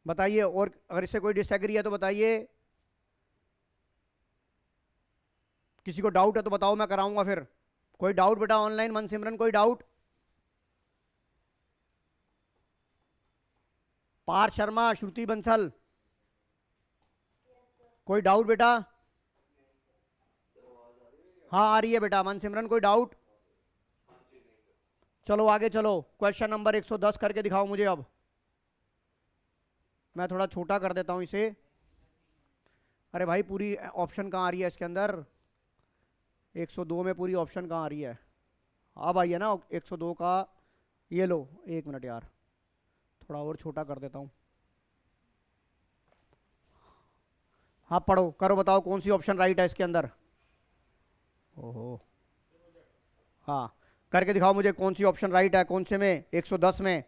Speaker 1: बताइए, और अगर इससे कोई डिसएग्री है तो बताइए। किसी को डाउट है तो बताओ, मैं कराऊंगा फिर। कोई डाउट बेटा ऑनलाइन? मनसिमरन कोई डाउट? पार्थ शर्मा, श्रुति बंसल, कोई डाउट बेटा? हाँ आ रही है बेटा। मनसिमरन कोई डाउट? चलो आगे चलो। क्वेश्चन नंबर 110 करके दिखाओ मुझे। अब मैं थोड़ा छोटा कर देता हूं इसे। अरे भाई पूरी ऑप्शन कहाँ आ रही है इसके अंदर? 102 में पूरी ऑप्शन कहाँ आ रही है? अब आई है ना 102 का। ये लो, 1 मिनट यार, थोड़ा और छोटा कर देता हूँ। हाँ पढ़ो, करो, बताओ कौन सी ऑप्शन राइट है इसके अंदर। ओहो, हाँ करके दिखाओ मुझे कौन सी ऑप्शन राइट है। कौन से में? 110 में।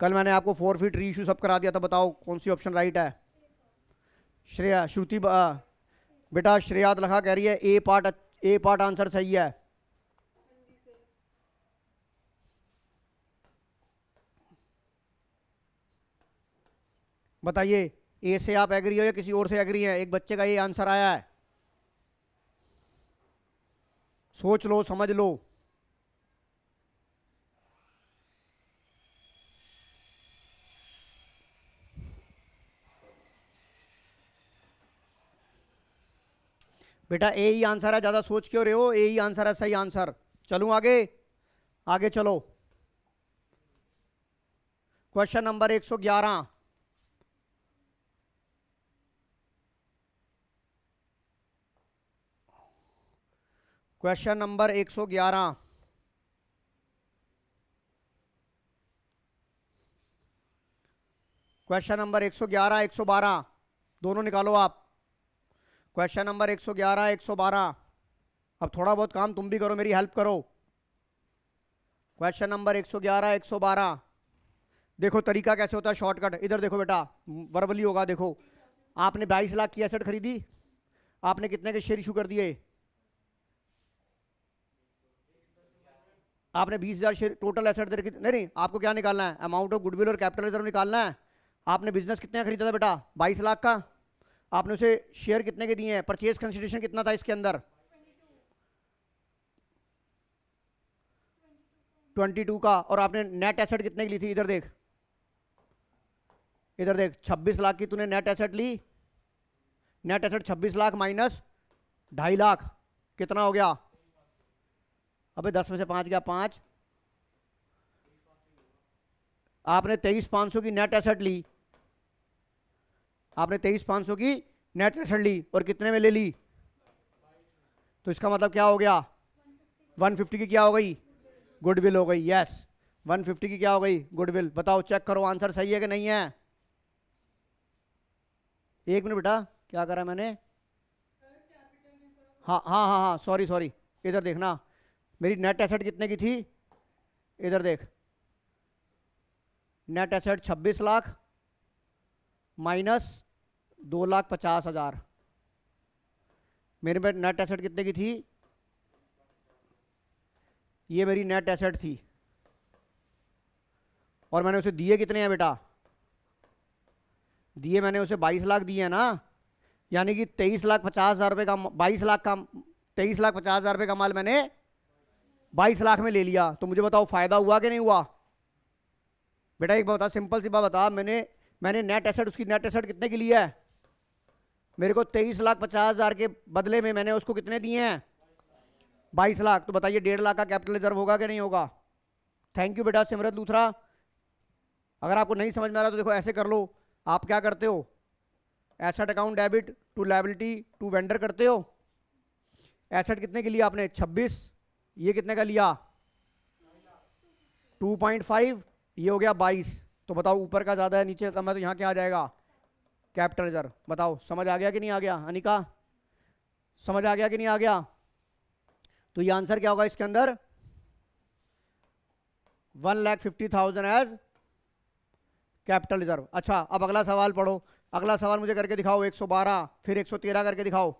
Speaker 1: कल मैंने आपको फॉरफिट री इशू सब करा दिया था, बताओ कौन सी ऑप्शन राइट है। श्रेया, श्रुति बेटा श्रेया लखा कह रही है ए पार्ट आंसर सही है। बताइए, ए से आप एग्री हो या किसी और से एग्री है? एक बच्चे का ये आंसर आया है। सोच लो, समझ लो। बेटा ए ही आंसर है, ज्यादा सोच क्यों रहे हो? ए ही आंसर है, सही आंसर। चलूं आगे? आगे चलो। Question number 111। Question number 111। Question number 111, 112 दोनों निकालो आप। Question number 111, 112। अब थोड़ा बहुत काम तुम भी करो, मेरी हेल्प करो। Question number 111 112। देखो तरीका कैसे होता है शॉर्टकट, इधर देखो बेटा, वर्बली होगा। देखो आपने 22 लाख की एसेट खरीदी, आपने कितने के शेयर इशू कर दिए? आपने 20,000 शेयर टोटल एसेट दे रखी। नहीं नहीं, आपको क्या निकालना है? अमाउंट ऑफ गुडविल और कैपिटल रिजर्व निकालना है। आपने बिजनेस कितने का खरीदा था बेटा? 22 लाख का। आपने उसे शेयर कितने के दिए हैं? परचेज कंसिडरेशन कितना था इसके अंदर? 22 का। और आपने नेट एसेट कितने की ली थी? इधर देख, इधर देख, 26 लाख की तूने नेट एसेट ली। Net asset 26 lakh minus 2.5 lakh, कितना हो गया? अबे 10 में से 5 गया, 5। आपने 23,500 की नेट एसेट ली, आपने 23,500 की नेट एसेट ली और कितने में ले ली? तो इसका मतलब क्या हो गया? 150 की क्या हो गई? गुडविल हो गई। यस, 150 की क्या हो गई? गुडविल। बताओ, चेक करो आंसर सही है कि नहीं है। एक मिनट बेटा, क्या करा मैंने? हाँ हाँ हाँ हाँ, सॉरी सॉरी। इधर देखना, मेरी नेट एसेट कितने की थी? इधर देख, नेट एसेट 26 लाख माइनस 2,50,000। मेरे पे नेट एसेट कितने की थी? ये मेरी नेट एसेट थी, और मैंने उसे दिए कितने हैं बेटा? दिए मैंने उसे 22 लाख दिए हैं ना, यानी कि 23,50,000 रुपये का, 22 लाख का, 23,50,000 रुपये का माल मैंने 22 लाख में ले लिया। तो मुझे बताओ फायदा हुआ कि नहीं हुआ? बेटा एक बात बता, सिंपल सी बात बता, मैंने नेट एसेट, उसकी नेट एसेट कितने की ली है? मेरे को 23,50,000 के बदले में मैंने उसको कितने दिए हैं? 22 लाख। तो बताइए 1.5 लाख का कैपिटल रिजर्व होगा कि नहीं होगा? थैंक यू बेटा सिमरत लूथरा। अगर आपको नहीं समझ में आ रहा तो देखो ऐसे कर लो। आप क्या करते हो? Asset account debit to liability to vendor करते हो। एसेट कितने के लिए आपने? 26। ये कितने का लिया? 2.5। ये हो गया 22। तो बताओ ऊपर का ज्यादा है नीचे का कम है, तो यहाँ क्या आ जाएगा? Capital reserve. बताओ समझ आ गया कि नहीं आ गया? अनिका समझ आ गया कि नहीं आ गया? तो ये आंसर क्या होगा इसके अंदर? 1,50,000 एज कैपिटल रिजर्व। अच्छा अब अगला सवाल पढ़ो। अगला सवाल मुझे करके दिखाओ, 112 फिर 113 करके दिखाओ।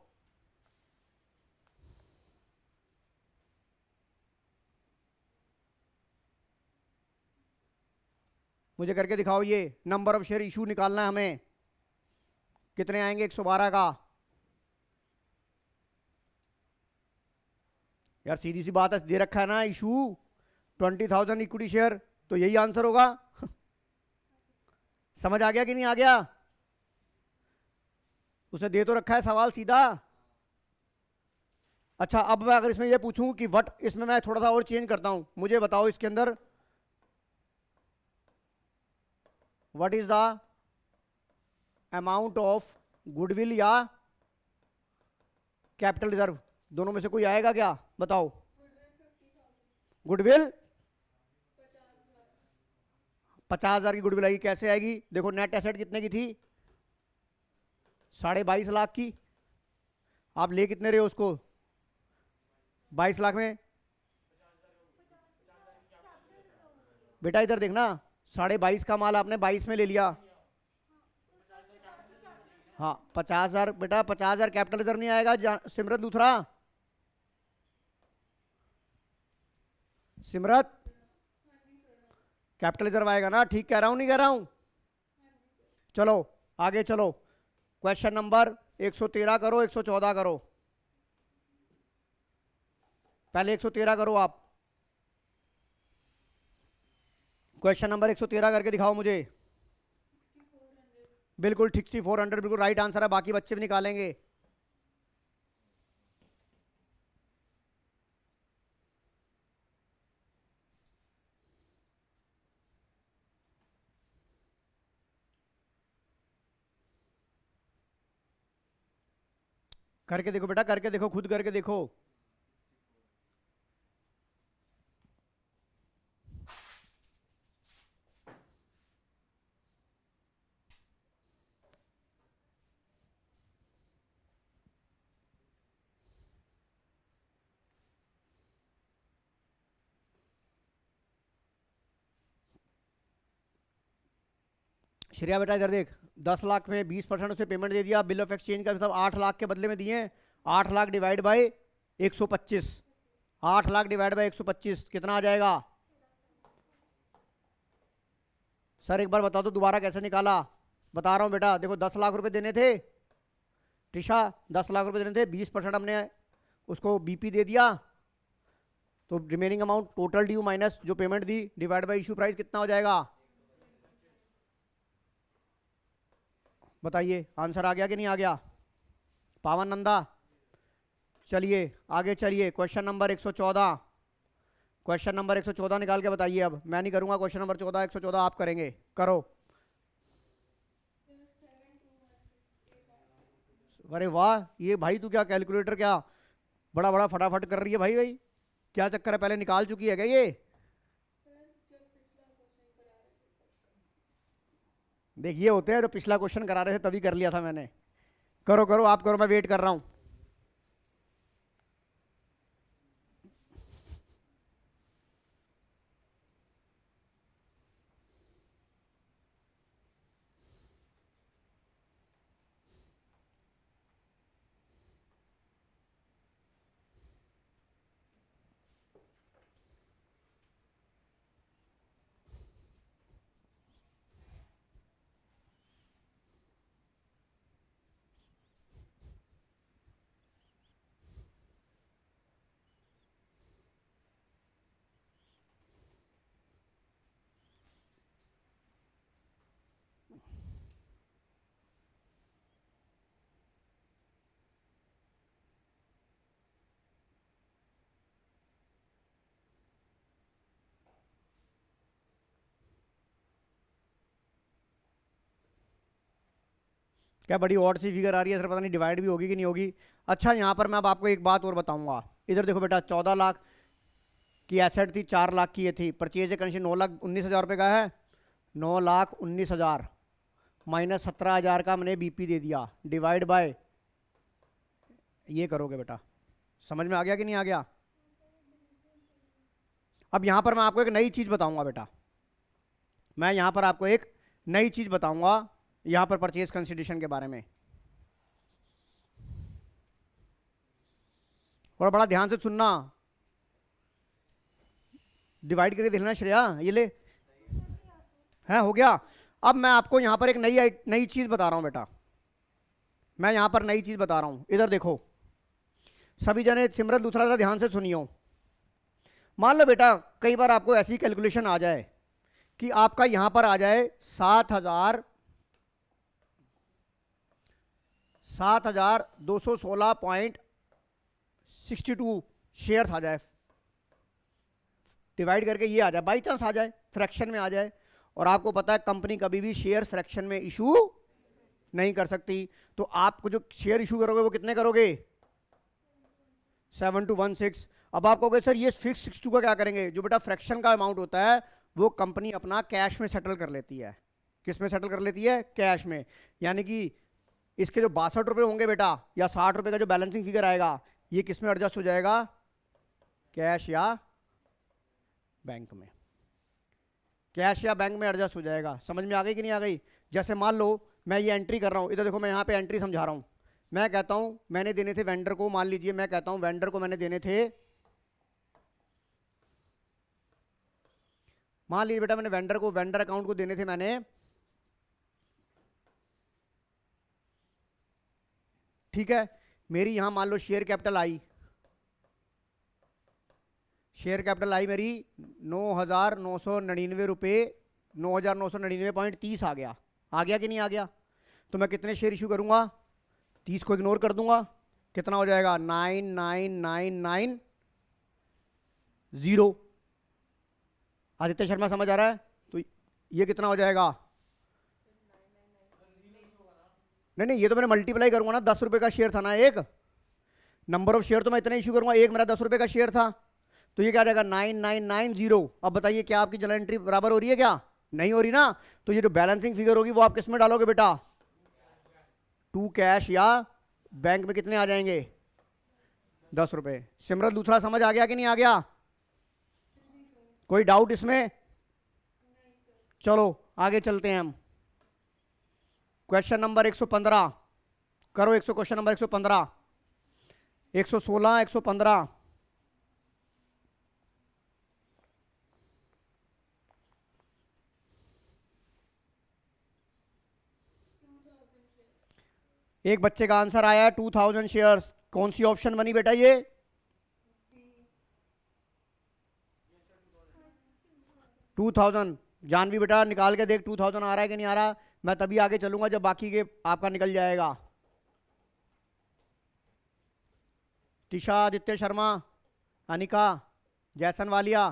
Speaker 1: मुझे करके दिखाओ, ये नंबर ऑफ शेयर इशू निकालना है हमें। कितने आएंगे 112 का? यार सीधी सी बात है, दे रखा है ना इशू 20,000 इक्विटी शेयर, तो यही आंसर होगा। समझ आ गया कि नहीं आ गया? उसे दे तो रखा है सवाल सीधा। अच्छा अब मैं अगर इसमें ये पूछूं कि व्हाट, इसमें मैं थोड़ा सा और चेंज करता हूं, मुझे बताओ इसके अंदर what is the amount of goodwill या कैपिटल रिजर्व, दोनों में से कोई आएगा क्या? बताओ। गुडविल 50,000 की गुडविल आएगी। कैसे आएगी? देखो नेट एसेट कितने की थी? 22.5 लाख की। आप ले कितने रहे हो उसको? 22 लाख में। बेटा इधर देखना, 22.5 का माल आपने 22 में ले लिया। हाँ 50,000 बेटा, 50,000 कैपिटल रिजर्व नहीं आएगा सिमरत लूथरा। सिमरत कैपिटल रिजर्व आएगा ना? ठीक कह रहा हूं नहीं कह रहा हूं? चलो आगे चलो। क्वेश्चन नंबर 113 करो, 114 करो। पहले 113 करो आप। क्वेश्चन नंबर 113 करके दिखाओ मुझे। बिल्कुल ठीक, 400 बिल्कुल राइट आंसर है, बाकी बच्चे भी निकालेंगे। करके देखो बेटा, करके देखो, खुद करके देखो। श्रेया बेटा इधर देख, 10 लाख में 20% उसे पेमेंट दे दिया, बिल ऑफ एक्सचेंज का मतलब 8 लाख के बदले में दिए। 8 lakh divide by 125, 8 lakh divide by 125 कितना आ जाएगा? सर एक बार बता दो दोबारा कैसे निकाला? बता रहा हूं बेटा, देखो 10 लाख रुपए देने थे टिशा, 10 लाख रुपए देने थे, 20% हमने उसको बीपी दे दिया, तो remaining amount total due minus जो पेमेंट दी डिवाइड बाई इशू प्राइस कितना हो जाएगा? बताइए आंसर आ गया कि नहीं आ गया? पावन नंदा। चलिए आगे चलिए, क्वेश्चन नंबर 114, क्वेश्चन नंबर 114 निकाल के बताइए। अब मैं नहीं करूंगा क्वेश्चन नंबर 14, 114 आप करेंगे, करो। अरे वाह, ये भाई तू क्या कैलकुलेटर क्या बड़ा बड़ा फटाफट कर रही है भाई। भाई क्या चक्कर है, पहले निकाल चुकी है क्या ये? देखिए होते हैं तो पिछला क्वेश्चन करा रहे थे तभी कर लिया था मैंने। करो करो आप करो, मैं वेट कर रहा हूं। क्या बड़ी ऑड सी फिगर आ रही है सर, पता नहीं डिवाइड भी होगी कि नहीं होगी। अच्छा यहाँ पर मैं अब आपको एक बात और बताऊंगा। इधर देखो बेटा, 14 लाख की एसेट थी, 4 लाख की ये थी। परचेज कंडीशन 9,19,000 रुपये का है, 9,19,000 माइनस 17,000 का हमने बीपी दे दिया, डिवाइड बाय ये करोगे बेटा। समझ में आ गया कि नहीं आ गया? अब यहां पर मैं आपको एक नई चीज बताऊंगा बेटा, मैं यहां पर आपको एक नई चीज बताऊंगा यहां पर परचेज कंसिडरेशन के बारे में। और बड़ा ध्यान से सुनना, डिवाइड करके देखना श्रेया, ये ले है हो गया। अब मैं आपको यहां पर एक नई चीज बता रहा हूं बेटा, मैं यहां पर नई चीज बता रहा हूं। इधर देखो सभी जने, सिमरन दूसरा जरा ध्यान से सुनियो। मान लो बेटा कई बार आपको ऐसी कैलकुलेशन आ जाए कि आपका यहां पर आ जाए 7,216.62 शेयर्स आ जाए, डिवाइड करके ये आ जाए, बाई चांस आ जाए, फ्रैक्शन में आ जाए। और आपको पता है कंपनी कभी भी शेयर फ्रैक्शन में इशू नहीं कर सकती, तो आपको जो शेयर इशू करोगे वो कितने करोगे? 7,216। अब आप कहोगे सर ये फिक्स 62 का क्या करेंगे? जो बेटा फ्रैक्शन का अमाउंट होता है वो कंपनी अपना कैश में सेटल कर लेती है। किस में सेटल कर लेती है? कैश में। यानी कि इसके जो 62 रुपये होंगे बेटा, या 60 रुपये का जो बैलेंसिंग फिगर आएगा, ये किस में एडजस्ट हो जाएगा? कैश या बैंक में। कैश या बैंक में एडजस्ट हो जाएगा। समझ में आ गई कि नहीं आ गई? जैसे मान लो मैं ये एंट्री कर रहा हूं, इधर देखो मैं यहां पे एंट्री समझा रहा हूं। मैं कहता हूं मैंने देने थे वेंडर को, मान लीजिए मैं कहता हूं वेंडर को मैंने देने थे, मान लीजिए बेटा मैंने वेंडर को, वेंडर अकाउंट को देने थे मैंने, ठीक है। मेरी यहां मान लो शेयर कैपिटल आई, शेयर कैपिटल आई मेरी 9,999 रुपये, 9,999.30 आ गया। आ गया कि नहीं आ गया? तो मैं कितने शेयर इशू करूंगा? 30 को इग्नोर कर दूंगा, कितना हो जाएगा? 9,999,0। आदित्य शर्मा समझ आ रहा है? तो ये कितना हो जाएगा? नहीं नहीं, ये तो मैंने मल्टीप्लाई करूंगा ना, 10 रुपए का शेयर था ना एक, नंबर ऑफ शेयर तो मैं इतना इशू करूंगा, एक मेरा 10 रुपए का शेयर था, तो ये क्या जाएगा? 9,990। अब बताइए क्या आपकी जर्नल एंट्री बराबर हो रही है क्या? नहीं हो रही ना। तो ये जो बैलेंसिंग फिगर होगी वो आप किस में डालोगे बेटा? टू कैश या बैंक में। कितने आ जाएंगे? 10 रुपए। सिमरन दूसरा समझ आ गया कि नहीं आ गया? कोई डाउट इसमें? चलो आगे चलते हैं हम। क्वेश्चन नंबर 115 करो। 100 क्वेश्चन नंबर 115, 116, 115। एक बच्चे का आंसर आया है 2000 शेयर्स। कौन सी ऑप्शन बनी बेटा ये? Two thousand. जानवी बेटा निकाल के देख 2000 आ रहा है कि नहीं आ रहा। मैं तभी आगे चलूंगा जब बाकी के आपका निकल जाएगा। तिशा, आदित्य शर्मा, अनिका, जैसन वालिया।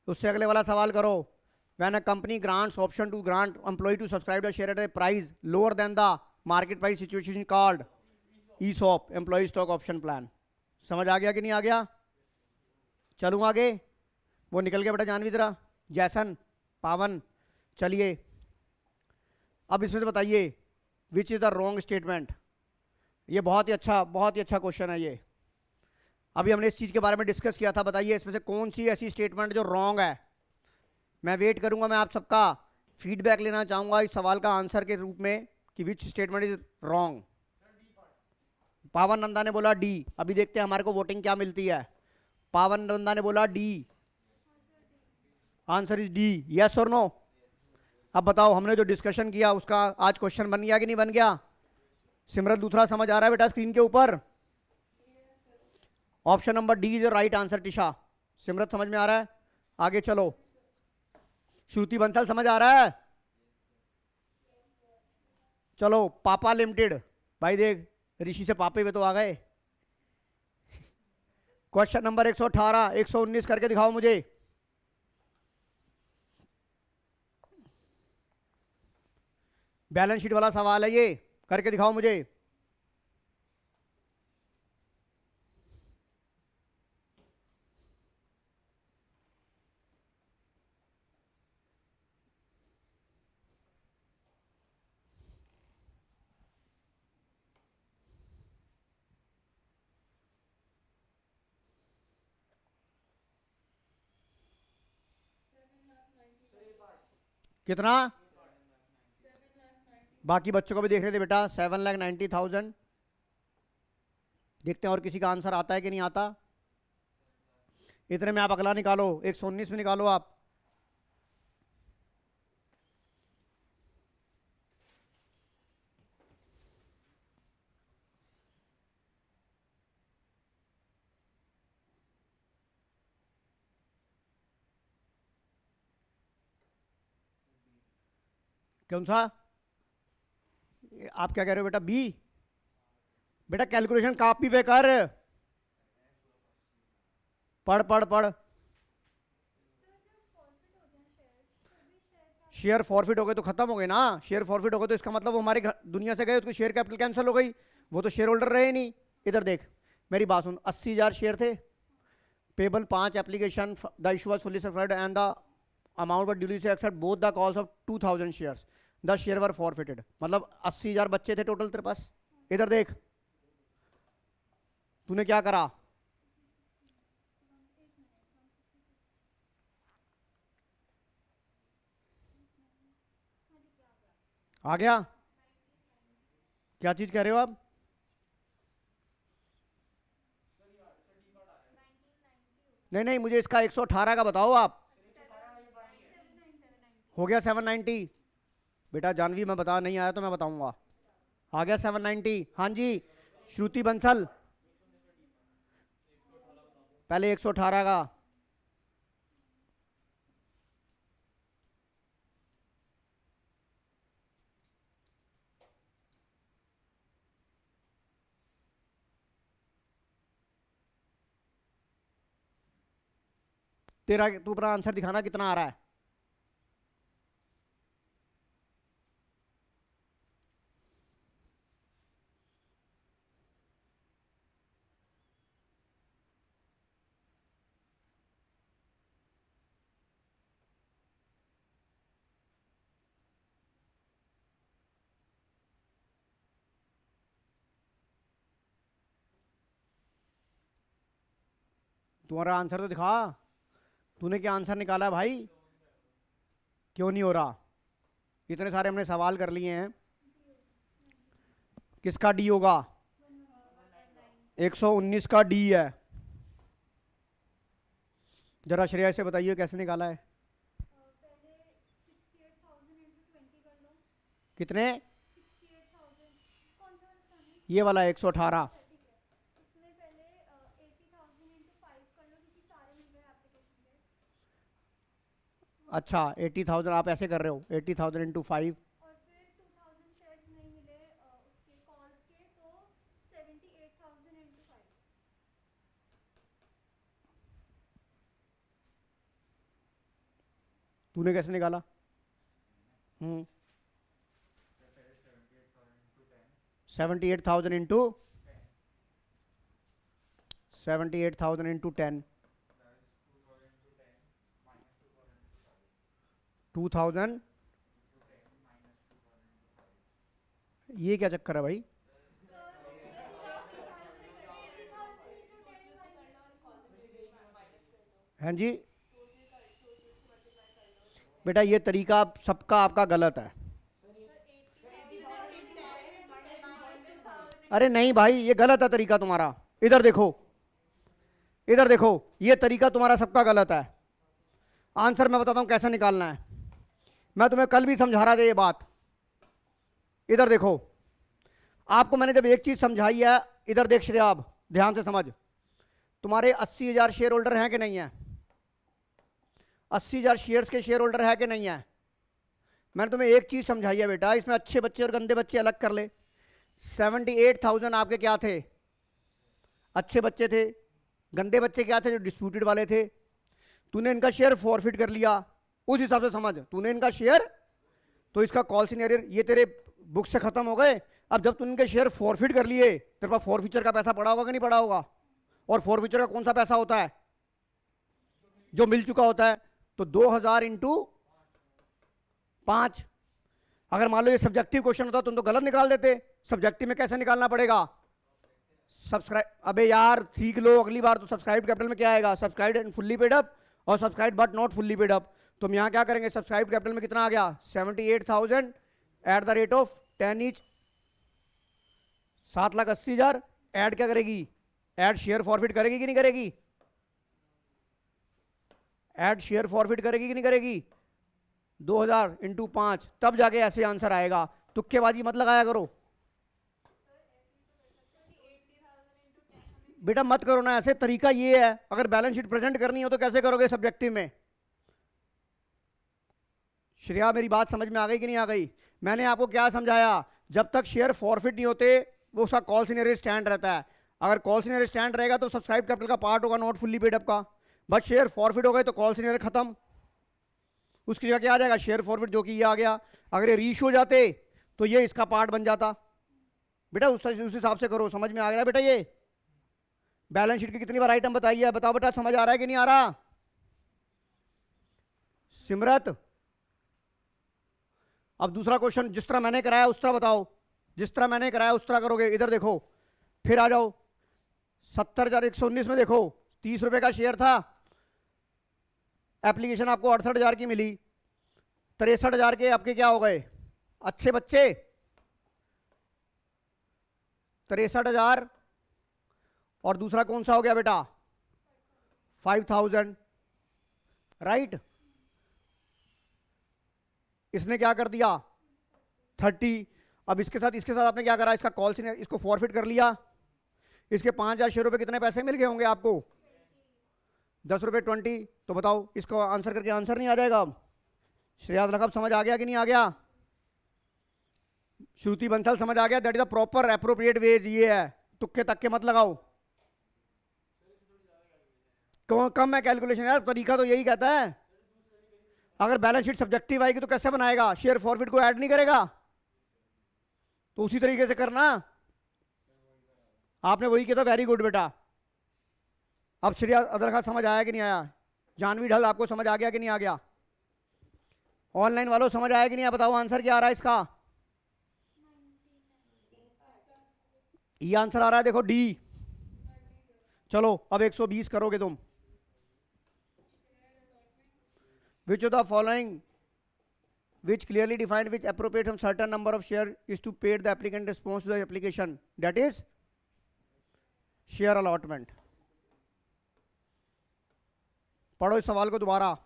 Speaker 1: उससे अगले वाला सवाल करो। When a company grants option to grant employee to subscribe the share at a price lower than the market price situation called ESOP, employee stock option plan। समझ आ गया कि नहीं आ गया? चलूँ आगे? वो निकल गया बेटा जानवी जरा। जैसन, पावन। चलिए अब इसमें से बताइए which is the wrong statement. ये बहुत ही अच्छा क्वेश्चन है ये। अभी हमने इस चीज के बारे में डिस्कस किया था। बताइए इसमें से कौन सी ऐसी स्टेटमेंट जो रॉन्ग है। मैं वेट करूंगा, मैं आप सबका फीडबैक लेना चाहूंगा इस सवाल का आंसर के रूप में कि विच स्टेटमेंट इज रॉन्ग। पावन नंदा ने बोला डी। अभी देखते हैं हमारे को वोटिंग क्या मिलती है। पावन नंदा ने बोला D, answer is D. Yes और नो? अब बताओ हमने जो डिस्कशन किया उसका आज क्वेश्चन बन गया कि नहीं बन गया? सिमरत दूसरा समझ आ रहा है बेटा स्क्रीन के ऊपर? Option number D is right answer. Tisha, Simrat समझ में आ रहा है? आगे चलो। श्रुति बंसल समझ आ रहा है? चलो पापा लिमिटेड। भाई देख ऋषि से पापे वे तो आ गए। क्वेश्चन नंबर 118, 119 करके दिखाओ मुझे। बैलेंस शीट वाला सवाल है ये, करके दिखाओ मुझे। कितना? बाकी बच्चों को भी देख रहे थे बेटा। 7,90,000। देखते हैं और किसी का आंसर आता है कि नहीं आता। इतने में आप अगला निकालो। 119 में निकालो आप। कौन सा? आप क्या कह रहे हो बेटा? बी? बेटा कैलकुलेशन कॉपी पे कर। पढ़ पढ़ पढ़। शेयर फॉरफिट हो गए तो खत्म हो गए ना। शेयर फॉरफिट हो गए तो इसका मतलब वो हमारे दुनिया से गए, उसकी शेयर कैपिटल कैंसिल हो गई। वो तो शेयर होल्डर रहे नहीं। इधर देख मेरी बात सुन। 80,000 शेयर थे। Payable 5 application, the issue was fully subscribed and the amount were duly except both the calls of 2000 shares, the share were forfeited. मतलब 80,000 बच्चे थे टोटल तेरे पास। इधर देख तूने क्या करा। आ गया? क्या चीज कह रहे हो आप? नहीं नहीं, मुझे इसका 118 का बताओ आप। हो गया 790। बेटा जानवी मैं बता नहीं आया तो मैं बताऊंगा। आ गया 790। हाँ जी श्रुति बंसल। पहले 118 का। तेरा तू अपना आंसर दिखाना कितना आ रहा है। तुम्हारा आंसर तो दिखा। तूने क्या आंसर निकाला भाई? क्यों नहीं हो रहा? इतने सारे हमने सवाल कर लिए हैं। किसका डी होगा? 119 का डी है। जरा श्रेया से बताइए कैसे निकाला है। कितने? ये वाला 118। अच्छा 80,000 आप ऐसे कर रहे हो, 80,000 इंटू 5। तूने कैसे निकाला? 78,000 इंटू 78,000 इंटू 10, 2,000। ये क्या चक्कर है भाई? हाँ जी बेटा, ये तरीका सबका आपका गलत है। अरे नहीं भाई, ये गलत है तरीका तुम्हारा। इधर देखो, इधर देखो, ये तरीका तुम्हारा सबका गलत है। आंसर मैं बताता हूं कैसे निकालना है। मैं तुम्हें कल भी समझा रहा था ये बात। इधर देखो, आपको मैंने जब एक चीज समझाई है, इधर देख श्रेया, आप ध्यान से समझ। तुम्हारे 80,000 शेयर होल्डर हैं कि नहीं है? 80,000 शेयर्स के शेयर होल्डर है कि नहीं है? मैंने तुम्हें एक चीज समझाई है बेटा, इसमें अच्छे बच्चे और गंदे बच्चे अलग कर ले। 78,000 आपके क्या थे? अच्छे बच्चे थे। गंदे बच्चे क्या थे? जो डिस्प्यूटेड वाले थे। तूने इनका शेयर फॉरफिट कर लिया, उस हिसाब से समझ। तूने इनका शेयर, तो इसका कॉल सिनेरियो ये तेरे बुक से खत्म हो गए। अब जब तूने इनके शेयर फॉरफिट कर लिए, तेरे पास फॉरफीचर का पैसा पड़ा होगा कि नहीं पड़ा होगा? और फॉरफीचर का कौन सा पैसा होता है? जो मिल चुका होता है। तो 2,000 इंटू 5। अगर मान लो ये सब्जेक्टिव क्वेश्चन होता तुम तो गलत निकाल देते। सब्जेक्टिव में कैसे निकालना पड़ेगा? सब्सक्राइब, अबे यार सीख लो अगली बार। तो सब्सक्राइब कैपिटल में क्या आएगा? Subscribe and fully paid up, और subscribe but not fully paid up. तुम यहां क्या करेंगे? सब्सक्राइब कैपिटल में कितना आ गया? 78,000 at the rate of 10 each, 7,80,000। Add क्या करेगी? ऐड शेयर फॉरफिट करेगी कि नहीं करेगी? ऐड शेयर फॉरफिट करेगी कि नहीं करेगी? 2,000 इंटू 5, तब जाके ऐसे आंसर आएगा। तुक्केबाजी मत लगाया करो बेटा, मत करो ना ऐसे। तरीका ये है, अगर बैलेंस शीट प्रेजेंट करनी हो तो कैसे करोगे सब्जेक्टिव में? श्रेया मेरी बात समझ में आ गई कि नहीं आ गई? मैंने आपको क्या समझाया? जब तक शेयर फॉरफिट नहीं होते वो उसका कॉल सिनेरियो स्टैंड रहता है। अगर कॉल सिनेरियो स्टैंड रहेगा तो सब्सक्राइब कैपिटल का पार्ट होगा, नॉट फुल्ली पेड अप का। बट शेयर फॉरफिट हो गए तो कॉल सिनेरियो खत्म। उसकी जगह क्या आ जाएगा? शेयर फॉरफिट, जो कि ये आ गया। अगर ये रीश हो जाते तो ये इसका पार्ट बन जाता। बेटा उस हिसाब से करो। समझ में आ गया बेटा? ये बैलेंस शीट की कितनी बार आइटम बताई है? बताओ बेटा, समझ आ रहा है कि नहीं आ रहा? सिमरत, अब दूसरा क्वेश्चन जिस तरह मैंने कराया उस तरह बताओ। जिस तरह मैंने कराया उस तरह करोगे। इधर देखो, फिर आ जाओ। 70,119 में देखो, 30 रुपए का शेयर था। एप्लीकेशन आपको 68,000 की मिली। 63,000 के आपके क्या हो गए? अच्छे बच्चे 63,000। और दूसरा कौन सा हो गया बेटा? 5,000, राइट। इसने क्या कर दिया? 30। अब इसके साथ आपने क्या करा? इसका कॉल से इसको फॉरफिट कर लिया। इसके 5,000 शेयरों पे कितने पैसे मिल गए होंगे आपको? 10 रुपए 20। तो बताओ इसको आंसर करके आंसर नहीं आ जाएगा? अब श्रेया लखब समझ आ गया कि नहीं आ गया? श्रुति बंसल समझ आ गया? That is the proper appropriate way. ये है, तुक्के तक्के मत लगाओ। कम है कैलकुलेशन यार, तरीका तो यही कहता है। अगर बैलेंस शीट सब्जेक्टिव आएगी तो कैसे बनाएगा? शेयर फॉरफिट को ऐड नहीं करेगा? तो उसी तरीके से करना। आपने वही किया था, वेरी गुड बेटा। अब श्रेया अदरखा समझ आया कि नहीं आया? जानवी ढल आपको समझ आ गया कि नहीं आ गया? ऑनलाइन वालों समझ आया कि नहीं? बताओ आंसर क्या आ रहा है इसका? ये आंसर आ रहा है, देखो डी। चलो अब 120 करोगे तुम। Which of the following which clearly defined which appropriate from certain number of share is to pay the applicant response to the application, that is share allotment. पढ़ो इस सवाल को दोबारा.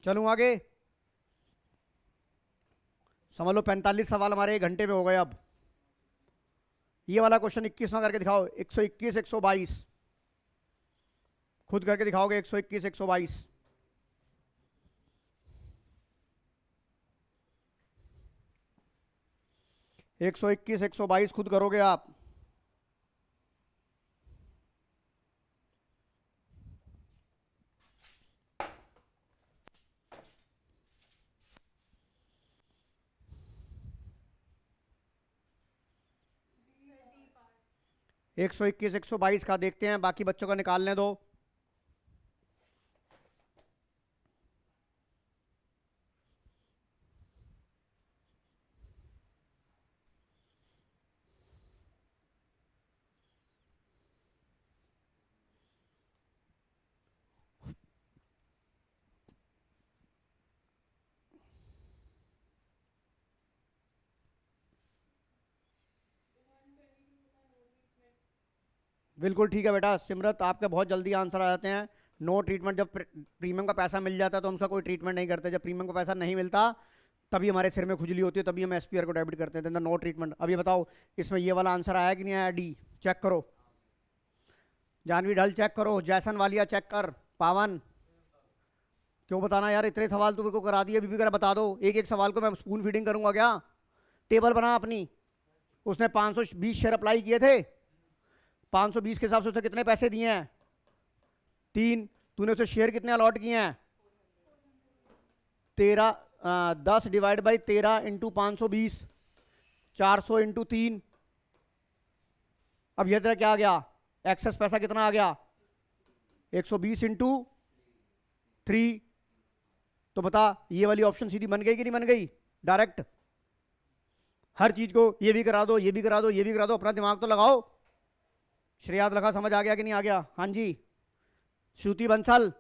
Speaker 1: चलूं आगे. समझ लो 45 सवाल हमारे 1 घंटे में हो गए. अब ये वाला क्वेश्चन 21वां करके दिखाओ. 121 122 खुद करके दिखाओगे. 121 122 121 122 खुद करोगे आप. एक 121 122 का देखते हैं. बाकी बच्चों का निकालने दो. बिल्कुल ठीक है बेटा. सिमरत आपके बहुत जल्दी आंसर आ जाते हैं. No treatment. जब प्रीमियम का पैसा मिल जाता है तो हम उसका कोई ट्रीटमेंट नहीं करते. जब प्रीमियम का पैसा नहीं मिलता तभी हमारे सिर में खुजली होती है, तभी हम एसपीआर को डेबिट करते हैं. No treatment. अभी बताओ इसमें ये वाला आंसर आया कि नहीं आया. डी चेक करो. जानवी ढल चेक करो. जैसन वालिया चेक कर. पावन क्यों बताना यार. इतने सवाल तो मेरे को करा दिए. अभी भी करा बता दो. एक एक सवाल को मैं स्पून फीडिंग करूंगा क्या. टेबल बना अपनी. उसने 520 शेयर अप्लाई किए थे. 520 के हिसाब से उसने कितने पैसे दिए हैं. 3. तूने उसे शेयर कितने अलॉट किए हैं. 10 डिवाइड बाई 13 इंटू 520 400 इंटू 3. अब यह तरह क्या आ गया. एक्सेस पैसा कितना आ गया. 120 इंटू 3. तो बता ये वाली ऑप्शन सीधी बन गई कि नहीं बन गई. डायरेक्ट हर चीज को ये भी करा दो, ये भी करा दो, ये भी करा दो. अपना दिमाग तो लगाओ. श्रेयाद लखा समझ आ गया कि नहीं आ गया. हाँ जी. श्रुति बंसल.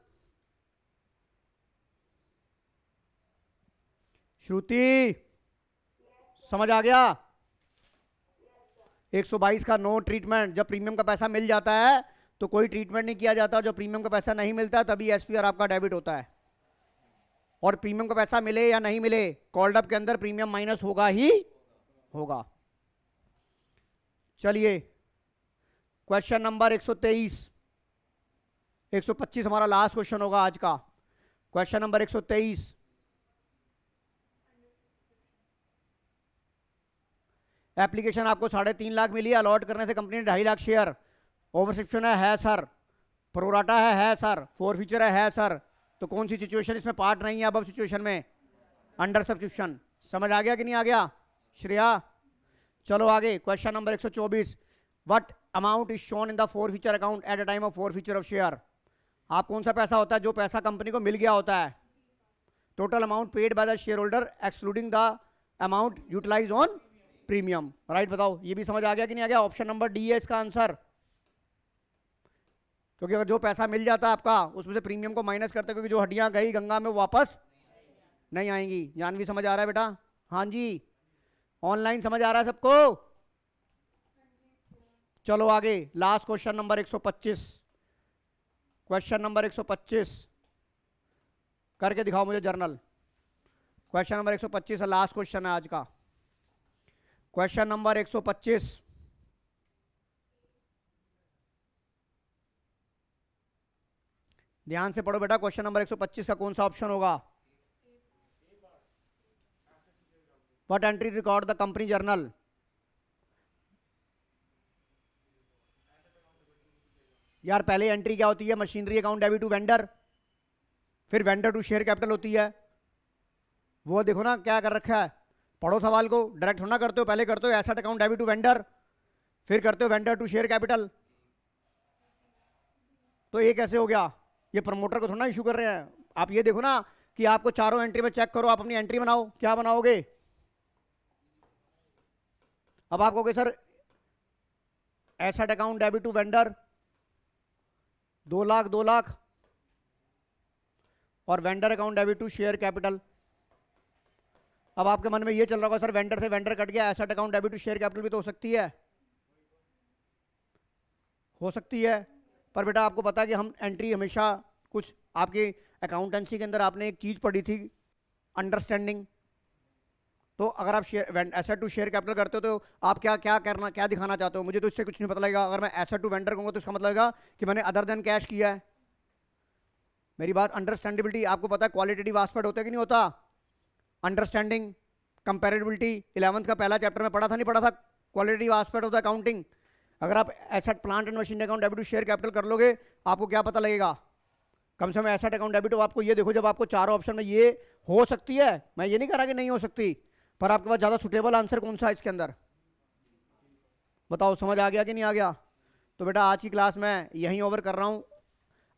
Speaker 1: श्रुति समझ आ गया. 122 का नो ट्रीटमेंट. जब प्रीमियम का पैसा मिल जाता है तो कोई ट्रीटमेंट नहीं किया जाता. जब प्रीमियम का पैसा नहीं मिलता तभी एसपीआर आपका डेबिट होता है. और प्रीमियम का पैसा मिले या नहीं मिले, कॉल्ड अप के अंदर प्रीमियम माइनस होगा ही होगा. चलिए क्वेश्चन नंबर 123. 125 हमारा लास्ट क्वेश्चन होगा आज का. Question number 123. एप्लीकेशन आपको 3.5 लाख मिली है. अलॉट करने से कंपनी ने 2.5 लाख शेयर. ओवरसब्सक्रिप्शन है सर. प्रोराटा है सर. फोर फीचर है सर. तो कौन सी सिचुएशन इसमें पार्ट नहीं है. अब सिचुएशन में अंडर सब्सक्रिप्शन. समझ आ गया कि नहीं आ गया श्रेया. चलो आगे. Question number 124. What amount is shown in the four feature account at a time of four feature of share. आप कौन सा पैसा होता है जो पैसा कंपनी को मिल गया होता है. Total amount paid by the share holder excluding the amount utilise on premium. Right बताओ ये भी समझ आ गया कि नहीं आ गया. ऑप्शन नंबर डी है इसका आंसर. क्योंकि अगर जो पैसा मिल जाता है आपका उसमें से प्रीमियम को माइनस करते, क्योंकि जो हड्डियां गई गंगा में वापस नहीं आएंगी. जानवी समझ आ रहा है बेटा. हाँ जी. ऑनलाइन समझ आ रहा है सबको. चलो आगे. Last question number 125. Question number 125 करके दिखाओ मुझे journal. Question number 125 last question है आज का. Question number 125. ध्यान से पढ़ो बेटा. क्वेश्चन नंबर 125 का कौन सा ऑप्शन होगा. What entry record the company journal. यार पहले एंट्री क्या होती है. Machinery account debit to vendor, फिर वेंडर टू शेयर कैपिटल होती है. वो देखो ना क्या कर रखा है. पढ़ो सवाल को. डायरेक्ट होना करते हो. पहले करते हो asset account debit to vendor, फिर करते हो वेंडर टू शेयर कैपिटल. तो ये कैसे हो गया. ये प्रमोटर को थोड़ा इशू कर रहे हैं. आप ये देखो ना कि आपको चारों एंट्री में चेक करो. आप अपनी एंट्री बनाओ. क्या बनाओगे. अब आप कहोगे sir asset account debit to vendor 2 lakh 2 lakh, और vendor account debit to share capital. अब आपके मन में ये चल रहा होगा सर वेंडर से वेंडर कट गया, asset account debit to share capital भी तो हो सकती है, हो सकती है। पर बेटा आपको पता है कि हम एंट्री हमेशा कुछ आपके अकाउंटेंसी के अंदर आपने एक चीज पढ़ी थी, अंडरस्टैंडिंग। तो अगर आप share asset to share capital करते हो तो आप क्या क्या करना, क्या दिखाना चाहते हो? मुझे तो इससे कुछ नहीं पता लगेगा। अगर मैं एसेट टू वेंडर कहूँगा तो इसका मतलब है कि मैंने अदर देन कैश किया है। मेरी बात अंडरस्टैंडेबिलिटी, आपको पता है क्वालिटेटिव एस्पेक्ट होता है कि नहीं होता? अंडरस्टैंडिंग, कंपेरेबिलिटी 11th का पहला चैप्टर में पढ़ा था, नहीं पढ़ा था? Qualitative aspect of the accounting. अगर आप asset plant and machinery account debit to share capital कर लोगे, आपको क्या पता लगेगा? कम से कम एसेट अकाउंट डेबिट, आपको ये देखो, जब आपको चारों ऑप्शन में ये हो सकती है, मैं ये नहीं कह रहा कि नहीं हो सकती, पर आपके पास ज्यादा सुटेबल आंसर कौन सा है इसके अंदर? बताओ, समझ आ गया कि नहीं आ गया? तो बेटा आज की क्लास मैं यहीं ओवर कर रहा हूं।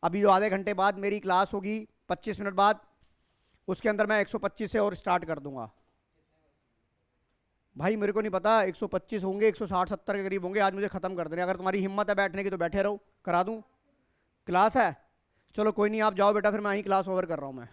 Speaker 1: अभी जो आधे घंटे बाद मेरी क्लास होगी 25 मिनट बाद, उसके अंदर मैं 125 से और स्टार्ट कर दूंगा। भाई मेरे को नहीं पता 125 होंगे, 160-170 के करीब होंगे। आज मुझे खत्म कर देने, अगर तुम्हारी हिम्मत है बैठने की तो बैठे रहो, करा दूं। क्लास है, चलो कोई नहीं, आप जाओ बेटा, फिर मैं यहीं क्लास ओवर कर रहा हूं मैं।